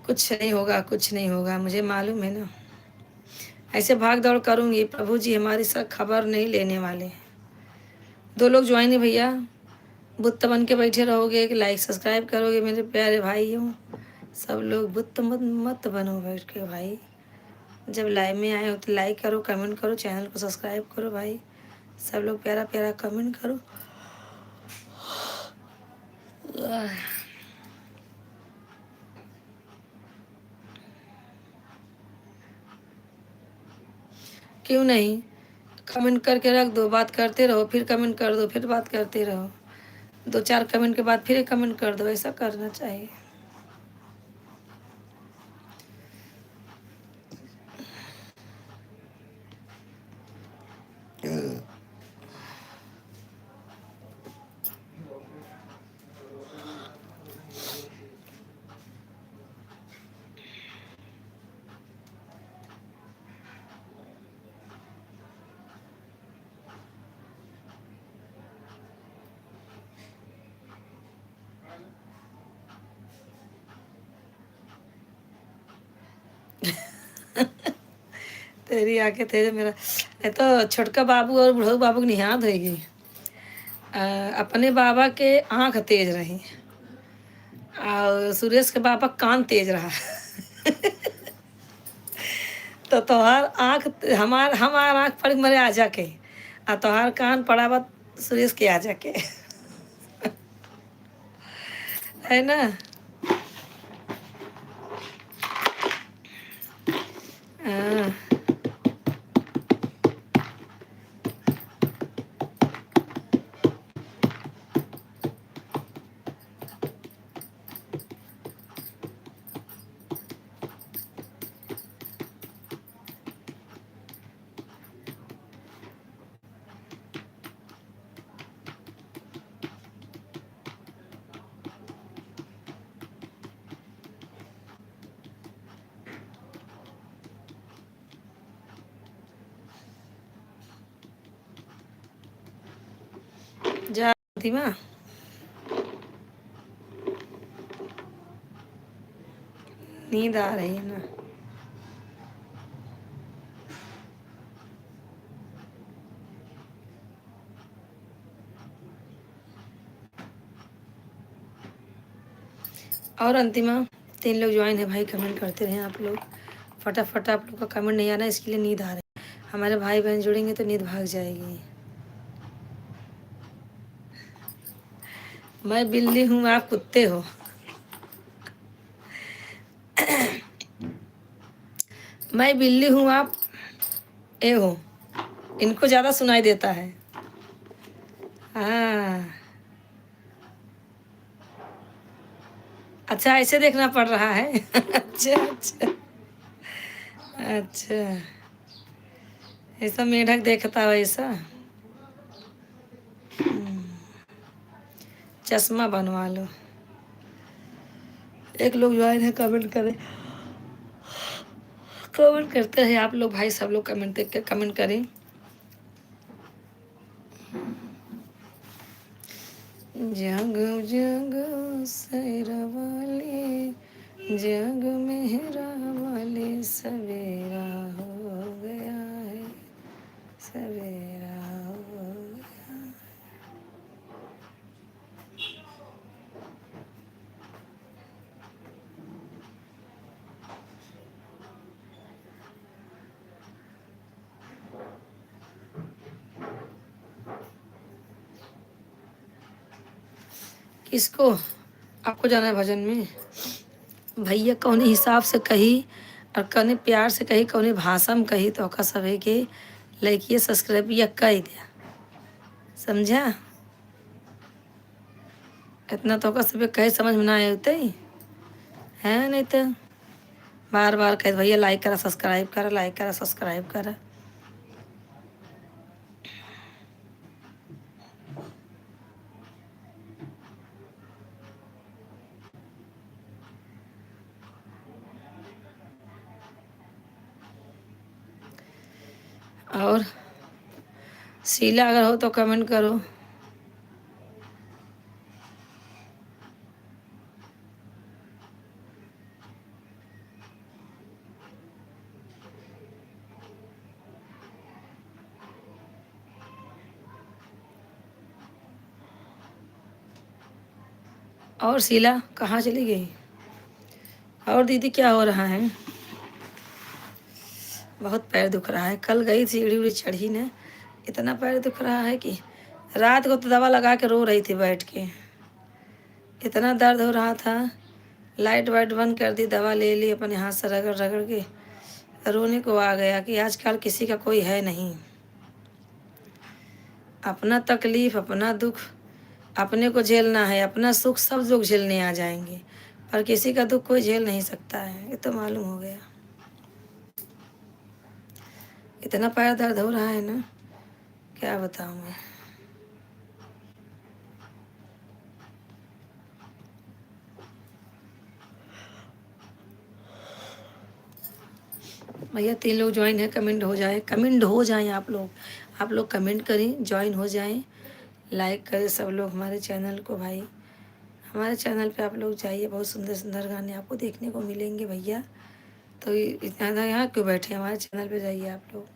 A: कुछ नहीं होगा, कुछ नहीं होगा, मुझे मालूम है ना। ऐसे भाग दौड़ करूंगी, प्रभु जी हमारी सब खबर नहीं लेने वाले। 2 लोग ज्वाइन है भैया, बुत्त बन के बैठे रहोगे कि लाइक सब्सक्राइब करोगे मेरे प्यारे भाइयों? सब लोग बुत्त मत मत बनो बैठ के भाई। जब लाइव में आए हो तो लाइक करो, कमेंट करो, चैनल को सब्सक्राइब करो भाई। सब लोग प्यारा प्यारा कमेंट करो। क्यों नहीं? कमेंट करके रख दो, बात करते रहो, फिर कमेंट कर दो, फिर बात करते रहो, 2-4 कमेंट के बाद फिर कमेंट कर दो, ऐसा करना चाहिए। तेरी आके तेरे मेरा ये तो छोटका बाबू और बुढ़ऊ बाबू की निहाद होगी। अपने बाबा के आंख तेज रही और सुरेश के बाबा कान तेज रहा। तो तोहार आंख हमार आंख पड़ मरे आ जाके, आ तोहार कान पड़ा बा सुरेश के आ जाके। है ना? हाँ। जा धीमा। नींद आ रही है ना? और अंतिमा 3 लोग ज्वाइन है भाई, कमेंट करते रहे आप लोग, फटाफट। आप लोग का कमेंट नहीं आ रहा है, इसके लिए नींद आ रही है। हमारे भाई बहन जुड़ेंगे तो नींद भाग जाएगी। मैं बिल्ली हूँ, आप कुत्ते हो। मैं बिल्ली हूँ, आप ए हो। इनको ज़्यादा सुनाई देता है। हाँ। अच्छा, ऐसे देखना पड़ रहा है। अच्छा अच्छा अच्छा, ऐसा मेढक देखता है वैसा। चश्मा बनवा लो। एक लोग ज्वाइन है, कमेंट करें, कमेंट करते हैं आप लोग भाई, सब लोग कमेंट देख के कमेंट करें। जग जग सैरा वाली, जग मेहरा वाली, सवेरा हो गया है, सवेरा हो गया। किसको? आपको जाना है भजन में? भैया कौने हिसाब से कही और कौने प्यार से कही, कौने भाषा में कही, तो का सब है कि लड़किए सब्सक्राइब या कह दिया, समझा? इतना तो का सब कहे समझ में ना आए होते ही है, नहीं तो बार बार कह भैया लाइक करा, सब्सक्राइब करा, लाइक करा, सब्सक्राइब करा। और शीला अगर हो तो कमेंट करो। और शीला कहाँ चली गई? और दीदी क्या हो रहा है? बहुत पैर दुख रहा है, कल गई थी सीढ़ी उड़ी चढ़ी ने, इतना पैर दुख रहा है कि रात को तो दवा लगा के रो रही थी बैठ के, इतना दर्द हो रहा था। लाइट वाइट बंद कर दी, दवा ले ली, अपने हाथ से रगड़ रगड़ के रोने को आ गया कि आजकल किसी का कोई है नहीं। अपना तकलीफ, अपना दुख अपने को झेलना है, अपना सुख सब लोग झेलने आ जाएंगे, पर किसी का दुख कोई झेल नहीं सकता है। ये तो मालूम हो गया। इतना पैर दर्द हो रहा है ना, क्या बताऊं मैं। भैया 3 लोग ज्वाइन है, कमेंट हो जाए, कमेंट हो जाएं आप लोग कमेंट करें, ज्वाइन हो जाएं, लाइक करें सब लोग हमारे चैनल को। भाई हमारे चैनल पे आप लोग जाइए, बहुत सुंदर सुंदर गाने आपको देखने को मिलेंगे भैया। तो इतना यहाँ क्यों बैठे, हमारे चैनल पे जाइए आप लोग,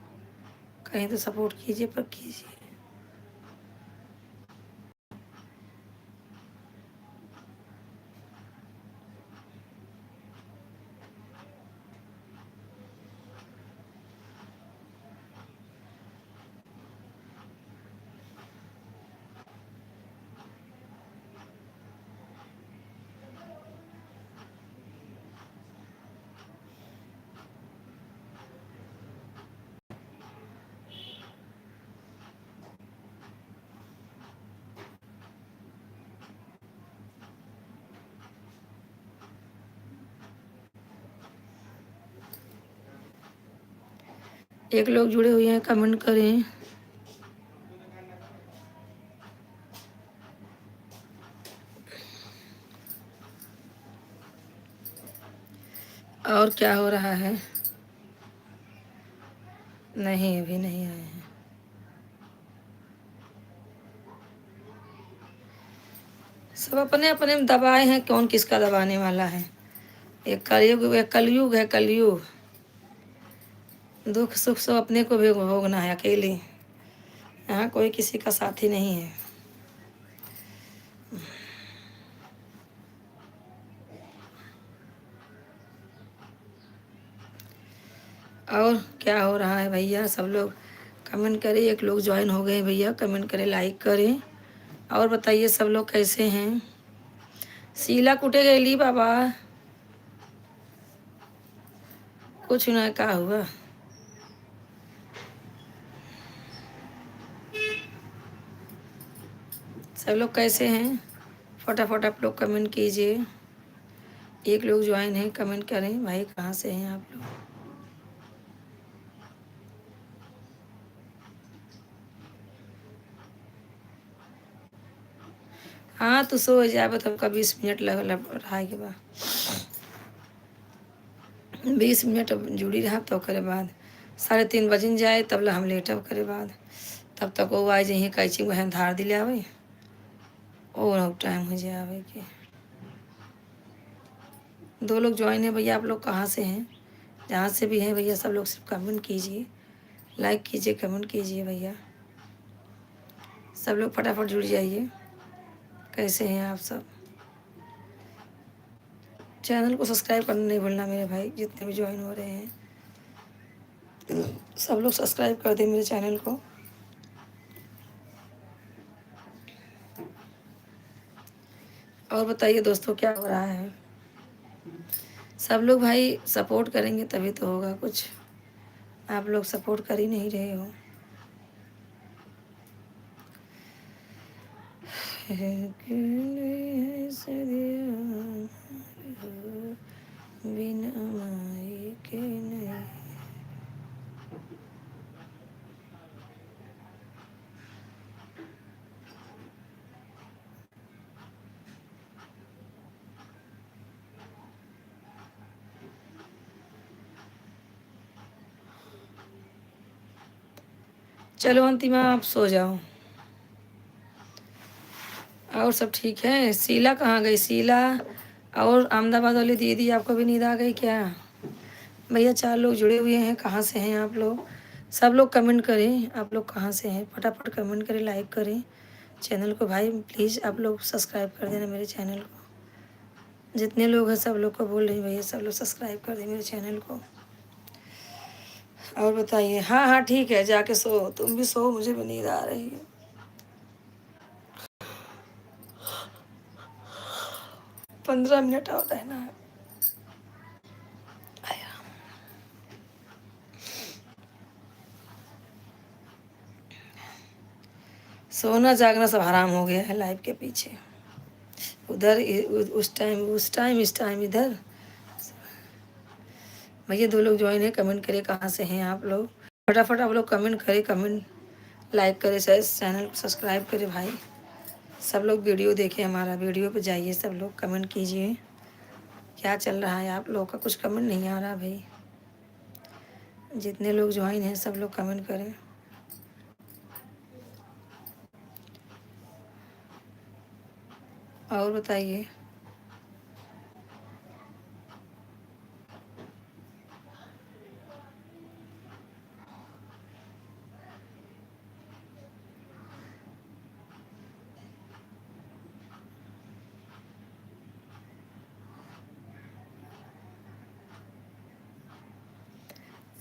A: कहीं तो सपोर्ट कीजिए, पर कीजिए। एक लोग जुड़े हुए हैं, कमेंट करें। और क्या हो रहा है? नहीं, अभी नहीं आए हैं। सब अपने अपने में दबाए हैं, कौन किसका दबाने वाला है। एक कलयुग, एक कलयुग है, कलयुग। दुख सुख सब अपने को भी भोगना है अकेले, यहाँ कोई किसी का साथी नहीं है। और क्या हो रहा है भैया, सब लोग कमेंट करें। एक लोग ज्वाइन हो गए भैया, कमेंट करें, लाइक करें। और बताइए सब लोग कैसे हैं। शीला कुटे गई बाबा, कुछ ना, क्या हुआ। सब लोग कैसे हैं, फटाफट आप लोग कमेंट कीजिए। एक लोग ज्वाइन है, कमेंट करें भाई, कहाँ से हैं आप लोग। हाँ तो सो जाए, तब का 20 मिनट लग रहा है के बाद 20 मिनट अब जुड़ी रहा, तो करे बाद 3:30 बजन जाए, तब ला हम लेटब करे बाद। तब तक वो आए जहीं कैची वह धार दिले आवे, और टाइम हो जाए आवे के। 2 लोग ज्वाइन है भैया, आप लोग कहाँ से हैं, जहाँ से भी हैं भैया सब लोग सिर्फ कमेंट कीजिए, लाइक कीजिए, कमेंट कीजिए भैया। सब लोग फटाफट जुड़ जाइए। कैसे हैं आप सब। चैनल को सब्सक्राइब करना नहीं भूलना मेरे भाई, जितने भी ज्वाइन हो रहे हैं सब लोग सब्सक्राइब कर दें मेरे चैनल को। और बताइए दोस्तों, क्या हो रहा है। सब लोग भाई सपोर्ट करेंगे तभी तो होगा कुछ, आप लोग सपोर्ट कर ही नहीं रहे हो। बिना माई के नहीं। चलो अंतिमा, आप सो जाओ। और सब ठीक है। शीला कहाँ गई, शीला और अहमदाबाद वाली दीदी, आपको भी नींद आ गई क्या। भैया 4 लोग जुड़े हुए हैं, कहाँ से हैं आप लोग। सब लोग कमेंट करें, आप लोग कहाँ से हैं, फटाफट कमेंट करें, लाइक करें चैनल को। भाई प्लीज़ आप लोग सब्सक्राइब कर देना मेरे चैनल को। जितने लोग हैं सब लोग को बोल रही भैया, सब लोग सब्सक्राइब कर दें मेरे चैनल को। और बताइए। हाँ हाँ ठीक है, जाके सो, तुम भी सो, मुझे भी नींद आ रही है। 15 मिनट और रहना है। सोना जागना सब हराम हो गया है लाइफ के पीछे। उधर उस टाइम इस टाइम इधर। भैया 2 लोग ज्वाइन है, कमेंट करें कहाँ से हैं आप लोग। फटाफट आप लोग कमेंट करें, कमेंट लाइक करें, चैनल को सब्सक्राइब करें भाई। सब लोग वीडियो देखें, हमारा वीडियो पे जाइए, सब लोग कमेंट कीजिए क्या चल रहा है। आप लोग का कुछ कमेंट नहीं आ रहा भाई। जितने लोग ज्वाइन हैं सब लोग कमेंट करें। और बताइए।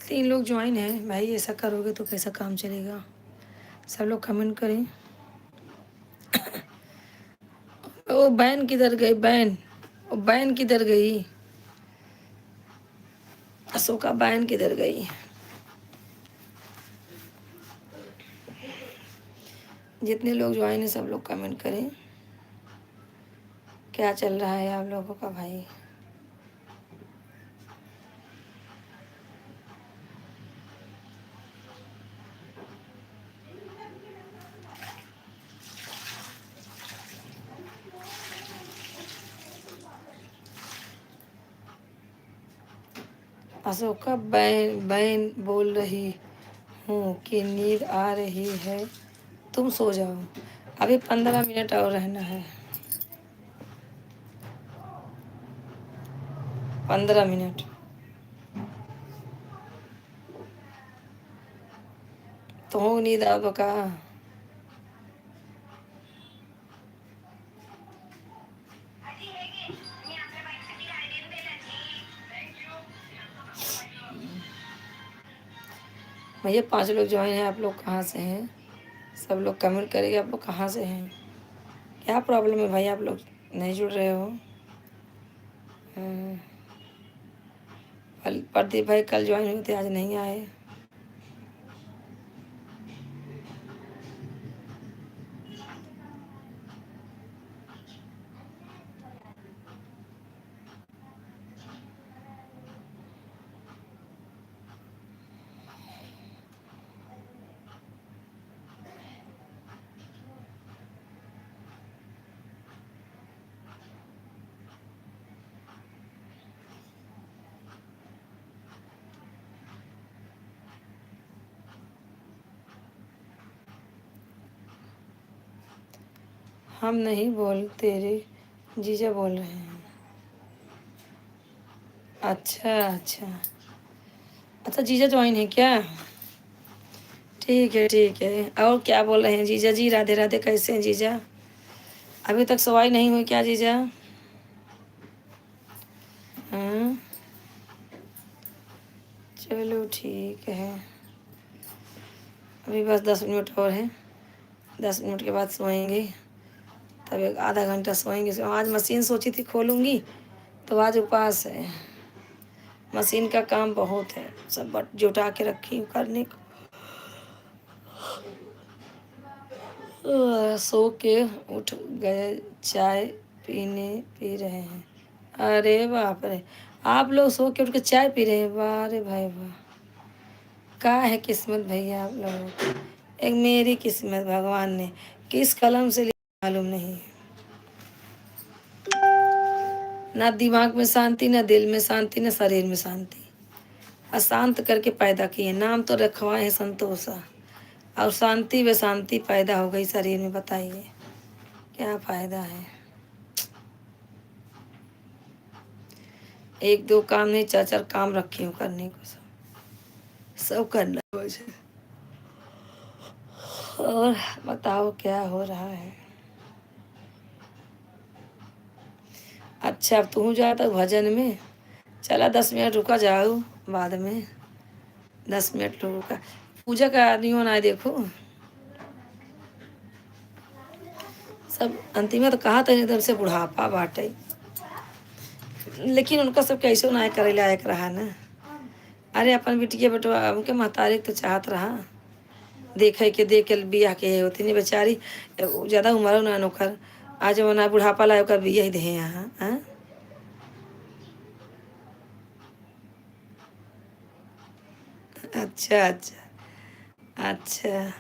A: तीन लोग ज्वाइन हैं भाई, ऐसा करोगे तो कैसा काम चलेगा। सब लोग कमेंट करें। ओ बैन किधर गई, बैन, ओ बैन किधर गई, अशोका बैन किधर गई। जितने लोग ज्वाइन हैं सब लोग कमेंट करें क्या चल रहा है आप लोगों का भाई। अशोका बैन बैन बोल रही हूँ कि नींद आ रही है, तुम सो जाओ। अभी 15 मिनट और रहना है, 15 मिनट। तो नींद आ का। भैया 5 लोग ज्वाइन हैं, आप लोग कहाँ से हैं। सब लोग कमेंट करेंगे आप लोग कहाँ से हैं। क्या प्रॉब्लम है भाई, आप लोग नहीं जुड़ रहे हो। प्रदीप भाई कल ज्वाइन हुए थे, आज नहीं आए। हम नहीं बोल, तेरे जीजा बोल रहे हैं। अच्छा अच्छा अच्छा, जीजा ज्वाइन है क्या। ठीक है ठीक है। और क्या बोल रहे हैं जीजा जी, राधे राधे, कैसे हैं जीजा। अभी तक सवाई नहीं हुई क्या जीजा। हाँ चलो ठीक है। अभी बस 10 मिनट और हैं, 10 मिनट के बाद सोएंगे। तब एक आधा घंटा सोएंगे। आज मशीन सोची थी खोलूँगी, तो आज उपवास है। मशीन का काम बहुत है, सब बट जुटा के रखी हूँ करने को। सो के उठ गए, चाय पी रहे हैं। अरे बाप रे, आप लोग सो के उठ के चाय पी रहे हैं, वाह रे भाई वाह। का है किस्मत भैया आप लोगों की। एक मेरी किस्मत भगवान ने किस कलम से लिखी मालूम नहीं। ना दिमाग में शांति, ना दिल में शांति, ना शरीर में शांति। अशांत करके पैदा किए, नाम तो रखवाए हैं संतोषा, और शांति व शांति पैदा हो गई शरीर में। बताइए क्या फायदा है। एक दो काम नहीं, 4 4 काम रखी हूँ करने को, सब करना है मुझे। और बताओ क्या हो रहा है। अच्छा अब तू जा तक भजन में, चला 10 मिनट रुका जाओ, बाद में 10 मिनट रुका। पूजा का आदमी होना है देखो, सब अंतिम में तो कहा था एकदम से बुढ़ापा बाटे, लेकिन उनका सब कैसे ना करे लायक रहा ना। अरे अपन बिटिया बेटवा उनके महतारी तो चाहत रहा, देखे के देख के बियाह के होती नहीं बेचारी। ज़्यादा उम्र ना नौकर आज वो ना बुढ़ापा लाए ओकर बिया ही दे यहाँ। हाँ अच्छा अच्छा अच्छा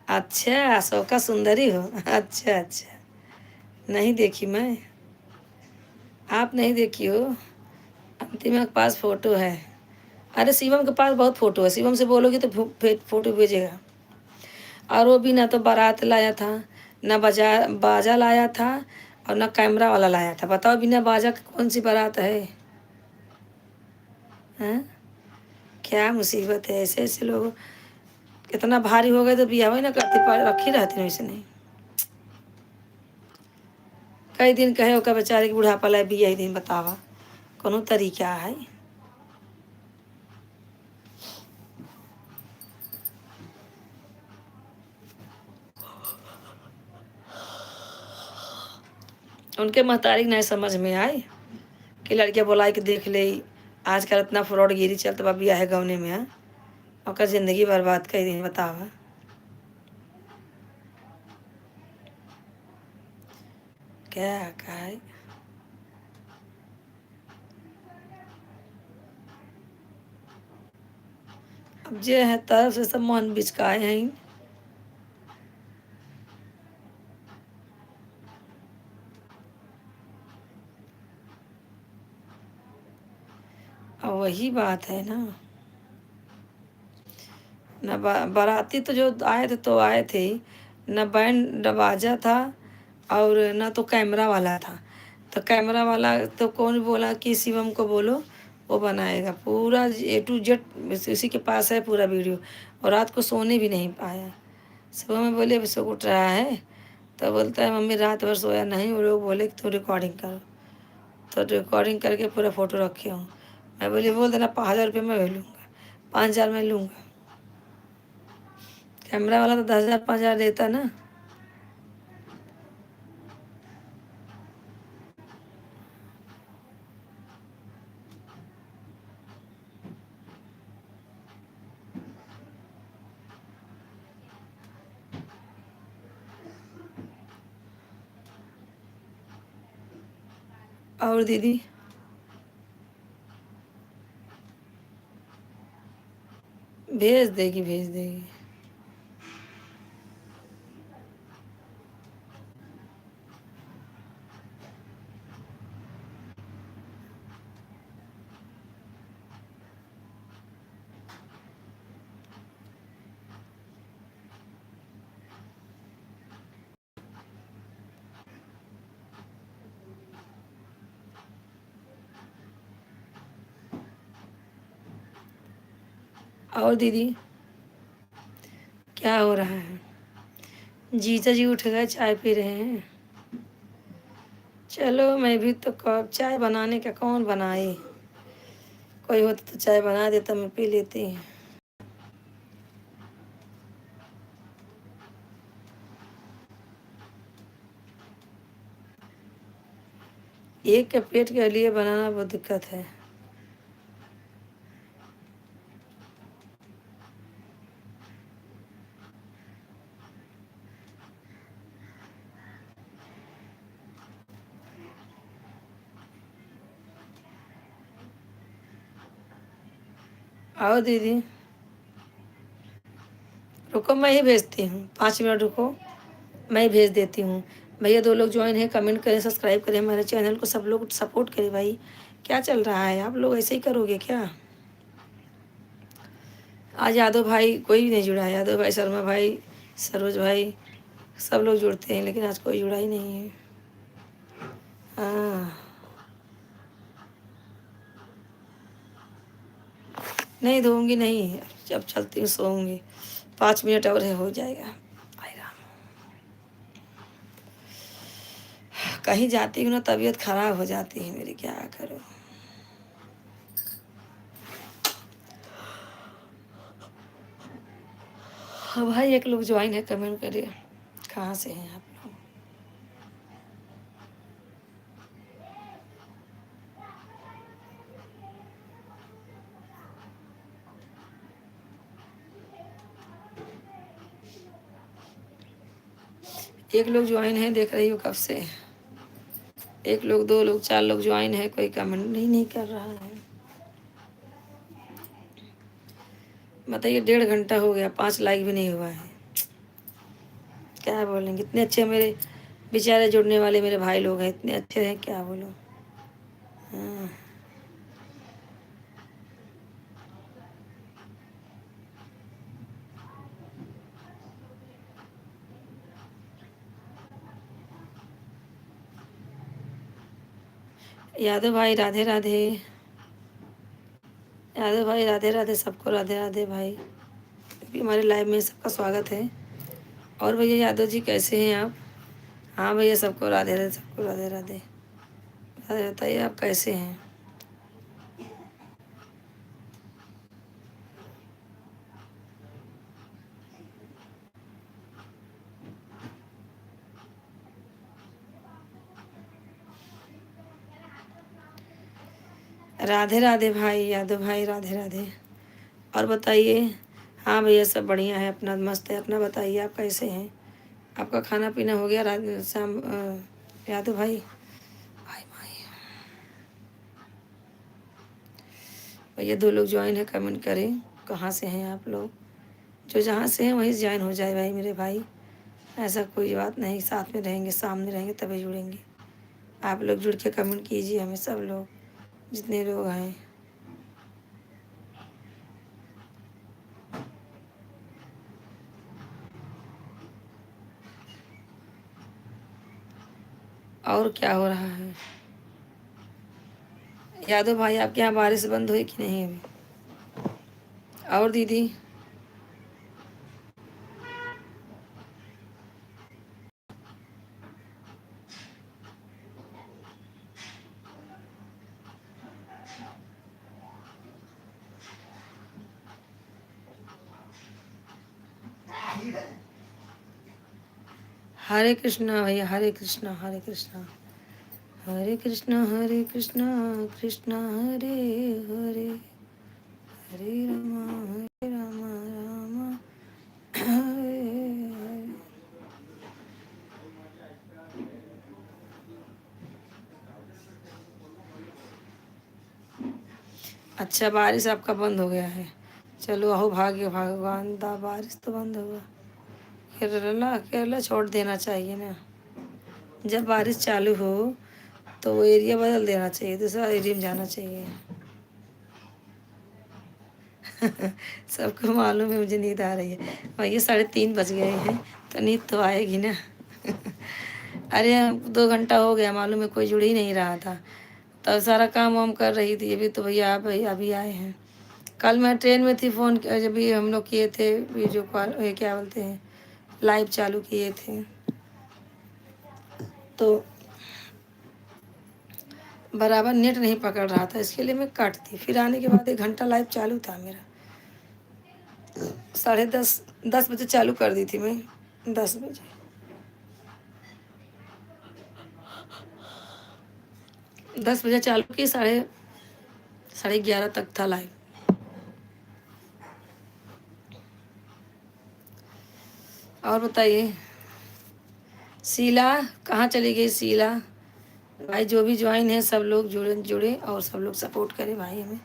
A: अच्छा अशोका सुंदरी हो। अच्छा अच्छा नहीं देखी मैं। आप नहीं देखी हो। अंतिमा के पास फोटो है। अरे शिवम के पास बहुत फोटो है, शिवम से बोलोगी तो फोटो भेजेगा। और वो भी ना तो बारात लाया था, ना बाजा लाया था, और ना कैमरा वाला लाया था। बताओ बिना बाजा की कौन सी बारात है? हैं? क्या मुसीबत है, ऐसे ऐसे लोग। कितना भारी हो गए तो बिया ना करती, पर रखी रहती नहीं वैसे नहीं। कई दिन कहे ओका बेचारे के बुढ़ापा लाए बिया ही दिन बतावा कोनो तरीका है। उनके महतारी नहीं समझ में आए कि लड़कियां बुलाए के देख ले। आजकल इतना फ्रॉडगिरी चलता बा बिया है गौने में। हाँ ओकर जिंदगी बर्बाद कर दी बतावा। क्या का है। अब जे है तरफ से सब मन बिचकाए हैं। अब वही बात है ना। न बाराती तो जो आए थे तो आए थे ही, न बैंड बाजा था, और न तो कैमरा वाला था। तो कैमरा वाला तो कौन बोला कि शिवम को बोलो वो बनाएगा पूरा A to Z। उसी के पास है पूरा वीडियो। और रात को सोने भी नहीं पाया। सुबह में बोले अभी सो उठ रहा है, तो बोलता है मम्मी रात भर सोया नहीं। वो लोग बोले कि तुम रिकॉर्डिंग करो, तो रिकॉर्डिंग करके पूरा फ़ोटो रखे हूँ। मैं बोली बोल देना 5,000 रुपये मैं भी लूँगा, 5,000 मैं लूँगा। कैमरा वाला तो 10,000 5,000 देता ना। और दीदी भेज देगी भेज देगी। और दीदी क्या हो रहा है? जीजा जी उठ गए, चाय पी रहे हैं। चलो मैं भी तो कब चाय बनाने का कौन बनाए। कोई होता तो चाय बना देता, मैं पी लेती। एक के पेट के लिए बनाना बहुत दिक्कत है। आओ दीदी, रुको मैं ही भेजती हूँ, 5 मिनट रुको, मैं ही भेज देती हूँ। भैया 2 लोग ज्वाइन है, कमेंट करें, सब्सक्राइब करें हमारे चैनल को, सब लोग सपोर्ट करें भाई। क्या चल रहा है, आप लोग ऐसे ही करोगे क्या? आज यादव भाई कोई भी नहीं जुड़ा है, यादव भाई, शर्मा भाई, सरोज भाई, सब लोग जुड़ते हैं, लेकिन आज कोई जुड़ा ही नहीं है। हाँ नहीं धोऊंगी नहीं, जब चलती हूँ सोऊंगी। 5 मिनट और है, हो जाएगा। हाय राम। कहीं जाती हूँ ना तबीयत खराब हो जाती है मेरी, क्या करूँ। हाँ भाई एक लोग ज्वाइन है, कमेंट करिए कहाँ से हैं आप लोग। एक लोग ज्वाइन है, देख रही हो कब से। एक लोग, दो लोग, चार लोग ज्वाइन है, कोई कमेंट नहीं कर रहा है। बताइए, 1.5 घंटा हो गया, 5 लाइक भी नहीं हुआ है। क्या बोलेंगे, इतने अच्छे मेरे बेचारे जुड़ने वाले मेरे भाई लोग हैं, इतने अच्छे हैं, क्या बोलूं। हाँ। यादव भाई राधे राधे। यादव भाई राधे राधे, सबको राधे राधे भाई। अभी हमारे लाइव में सबका स्वागत है। और भैया यादव जी कैसे हैं आप। हाँ भैया, सबको राधे राधे, सबको राधे राधे। राधे, बताइए आप कैसे हैं। राधे राधे भाई, यादव भाई राधे राधे। और बताइए। हाँ भैया, सब बढ़िया है, अपना मस्त है, अपना बताइए आप कैसे हैं। आपका खाना पीना हो गया रात शाम यादव भाई। भाई भाई भैया, 2 लोग ज्वाइन है, कमेंट करें कहाँ से हैं आप लोग। जो जहाँ से हैं वहीं ज्वाइन हो जाए भाई मेरे भाई। ऐसा कोई बात नहीं, साथ में रहेंगे, सामने रहेंगे तभी जुड़ेंगे। आप लोग जुड़ के कमेंट कीजिए हमें, सब लोग जितने लोग हैं। और क्या हो रहा है यादव भाई, आपके यहाँ बारिश बंद हुई कि नहीं अभी। और दीदी। हरे कृष्णा भैया, हरे कृष्णा, हरे कृष्णा। हरे कृष्णा, हरे कृष्णा, कृष्णा हरे हरे, हरे रामा रामा हरे हरे। अच्छा, बारिश आपका बंद हो गया है। चलो, अहो भाग्य भगवान दा, बारिश तो बंद होगा। केरला, केरला छोड़ देना चाहिए ना। जब बारिश चालू हो तो वो एरिया बदल देना चाहिए, दूसरा एरिया में जाना चाहिए। सबको मालूम है मुझे नींद आ रही है। भैया 3:30 बज गए हैं, तो नींद तो आएगी ना। अरे 2 घंटा हो गया, मालूम है कोई जुड़ ही नहीं रहा था। तब सारा काम वाम कर रही थी, अभी तो भैया आप भैया अभी आए हैं। कल मैं ट्रेन में थी, फ़ोन जब भी हम लोग किए थे वीडियो कॉल, ये क्या बोलते हैं, लाइव चालू किए थे, तो बराबर नेट नहीं पकड़ रहा था, इसके लिए मैं कट थी। फिर आने के बाद 1 घंटा लाइव चालू था मेरा। 10:30 बजे चालू कर दी थी मैं। 10 बजे, 10 बजे चालू की, साढ़े 11:30 तक था लाइव। और बताइए। शीला कहाँ चली गई शीला। भाई जो भी ज्वाइन है सब लोग जुड़े जुड़े, और सब लोग सपोर्ट करें भाई हमें।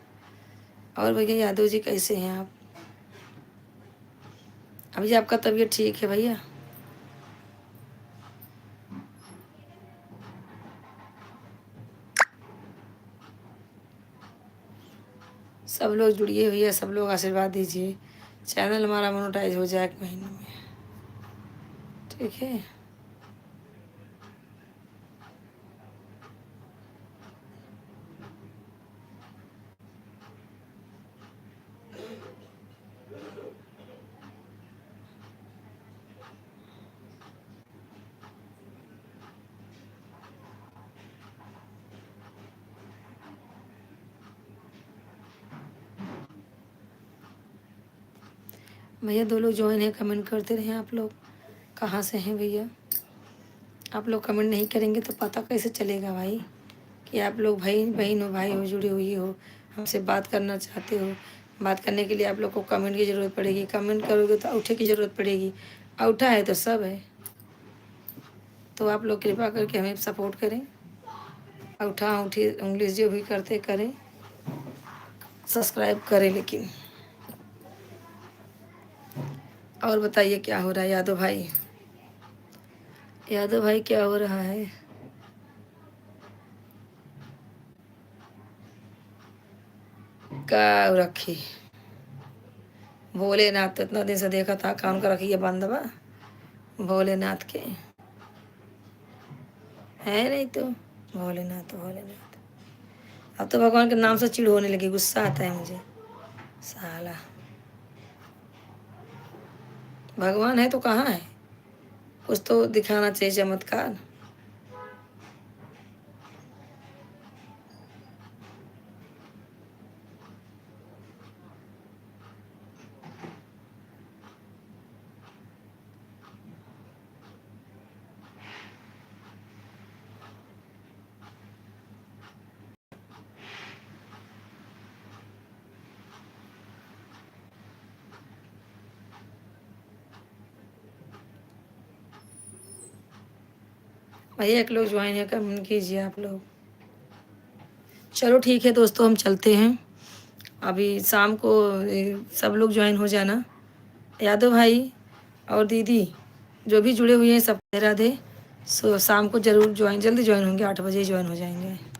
A: और भैया यादव जी कैसे हैं आप। अभी आपका तबीयत ठीक है भैया। सब लोग जुड़िए भैया, सब लोग आशीर्वाद दीजिए, चैनल हमारा मोनेटाइज हो जाए 1 महीने में, ठीक है। भैया 2 लोग ज्वाइन है, कमेंट करते रहें आप लोग। कहाँ से हैं भैया। आप लोग कमेंट नहीं करेंगे तो पता कैसे चलेगा भाई कि आप लोग भाई बहन हो, भाई हो, जुड़ी हुई हो, हमसे बात करना चाहते हो। बात करने के लिए आप लोग को कमेंट की ज़रूरत पड़ेगी, कमेंट करोगे तो औंठे की ज़रूरत पड़ेगी। औंठा है तो सब है। तो आप लोग कृपा करके हमें सपोर्ट करें, उठा उठी उंगली जो भी करते करें, सब्सक्राइब करें। लेकिन और बताइए क्या हो रहा है यादव भाई? यादव भाई क्या हो रहा है? का रखी भोलेनाथ तो इतना दिन से देखा था, कान का रखी है बंद बा भोलेनाथ के है नहीं तो। भोलेनाथ भोलेनाथ, अब तो भगवान के नाम से चिढ़ होने लगी, गुस्सा आता है मुझे। साला भगवान है तो कहाँ है? कुछ तो दिखाना चाहिए चमत्कार। भैया एक लोग ज्वाइन है, कमेंट कीजिए आप लोग। चलो ठीक है दोस्तों, हम चलते हैं अभी शाम को। सब लोग ज्वाइन हो जाना, यादव भाई और दीदी जो भी जुड़े हुए हैं सब राधे। सो शाम को जरूर ज्वाइन, जल्दी ज्वाइन होंगे, 8 बजे ज्वाइन हो जाएंगे।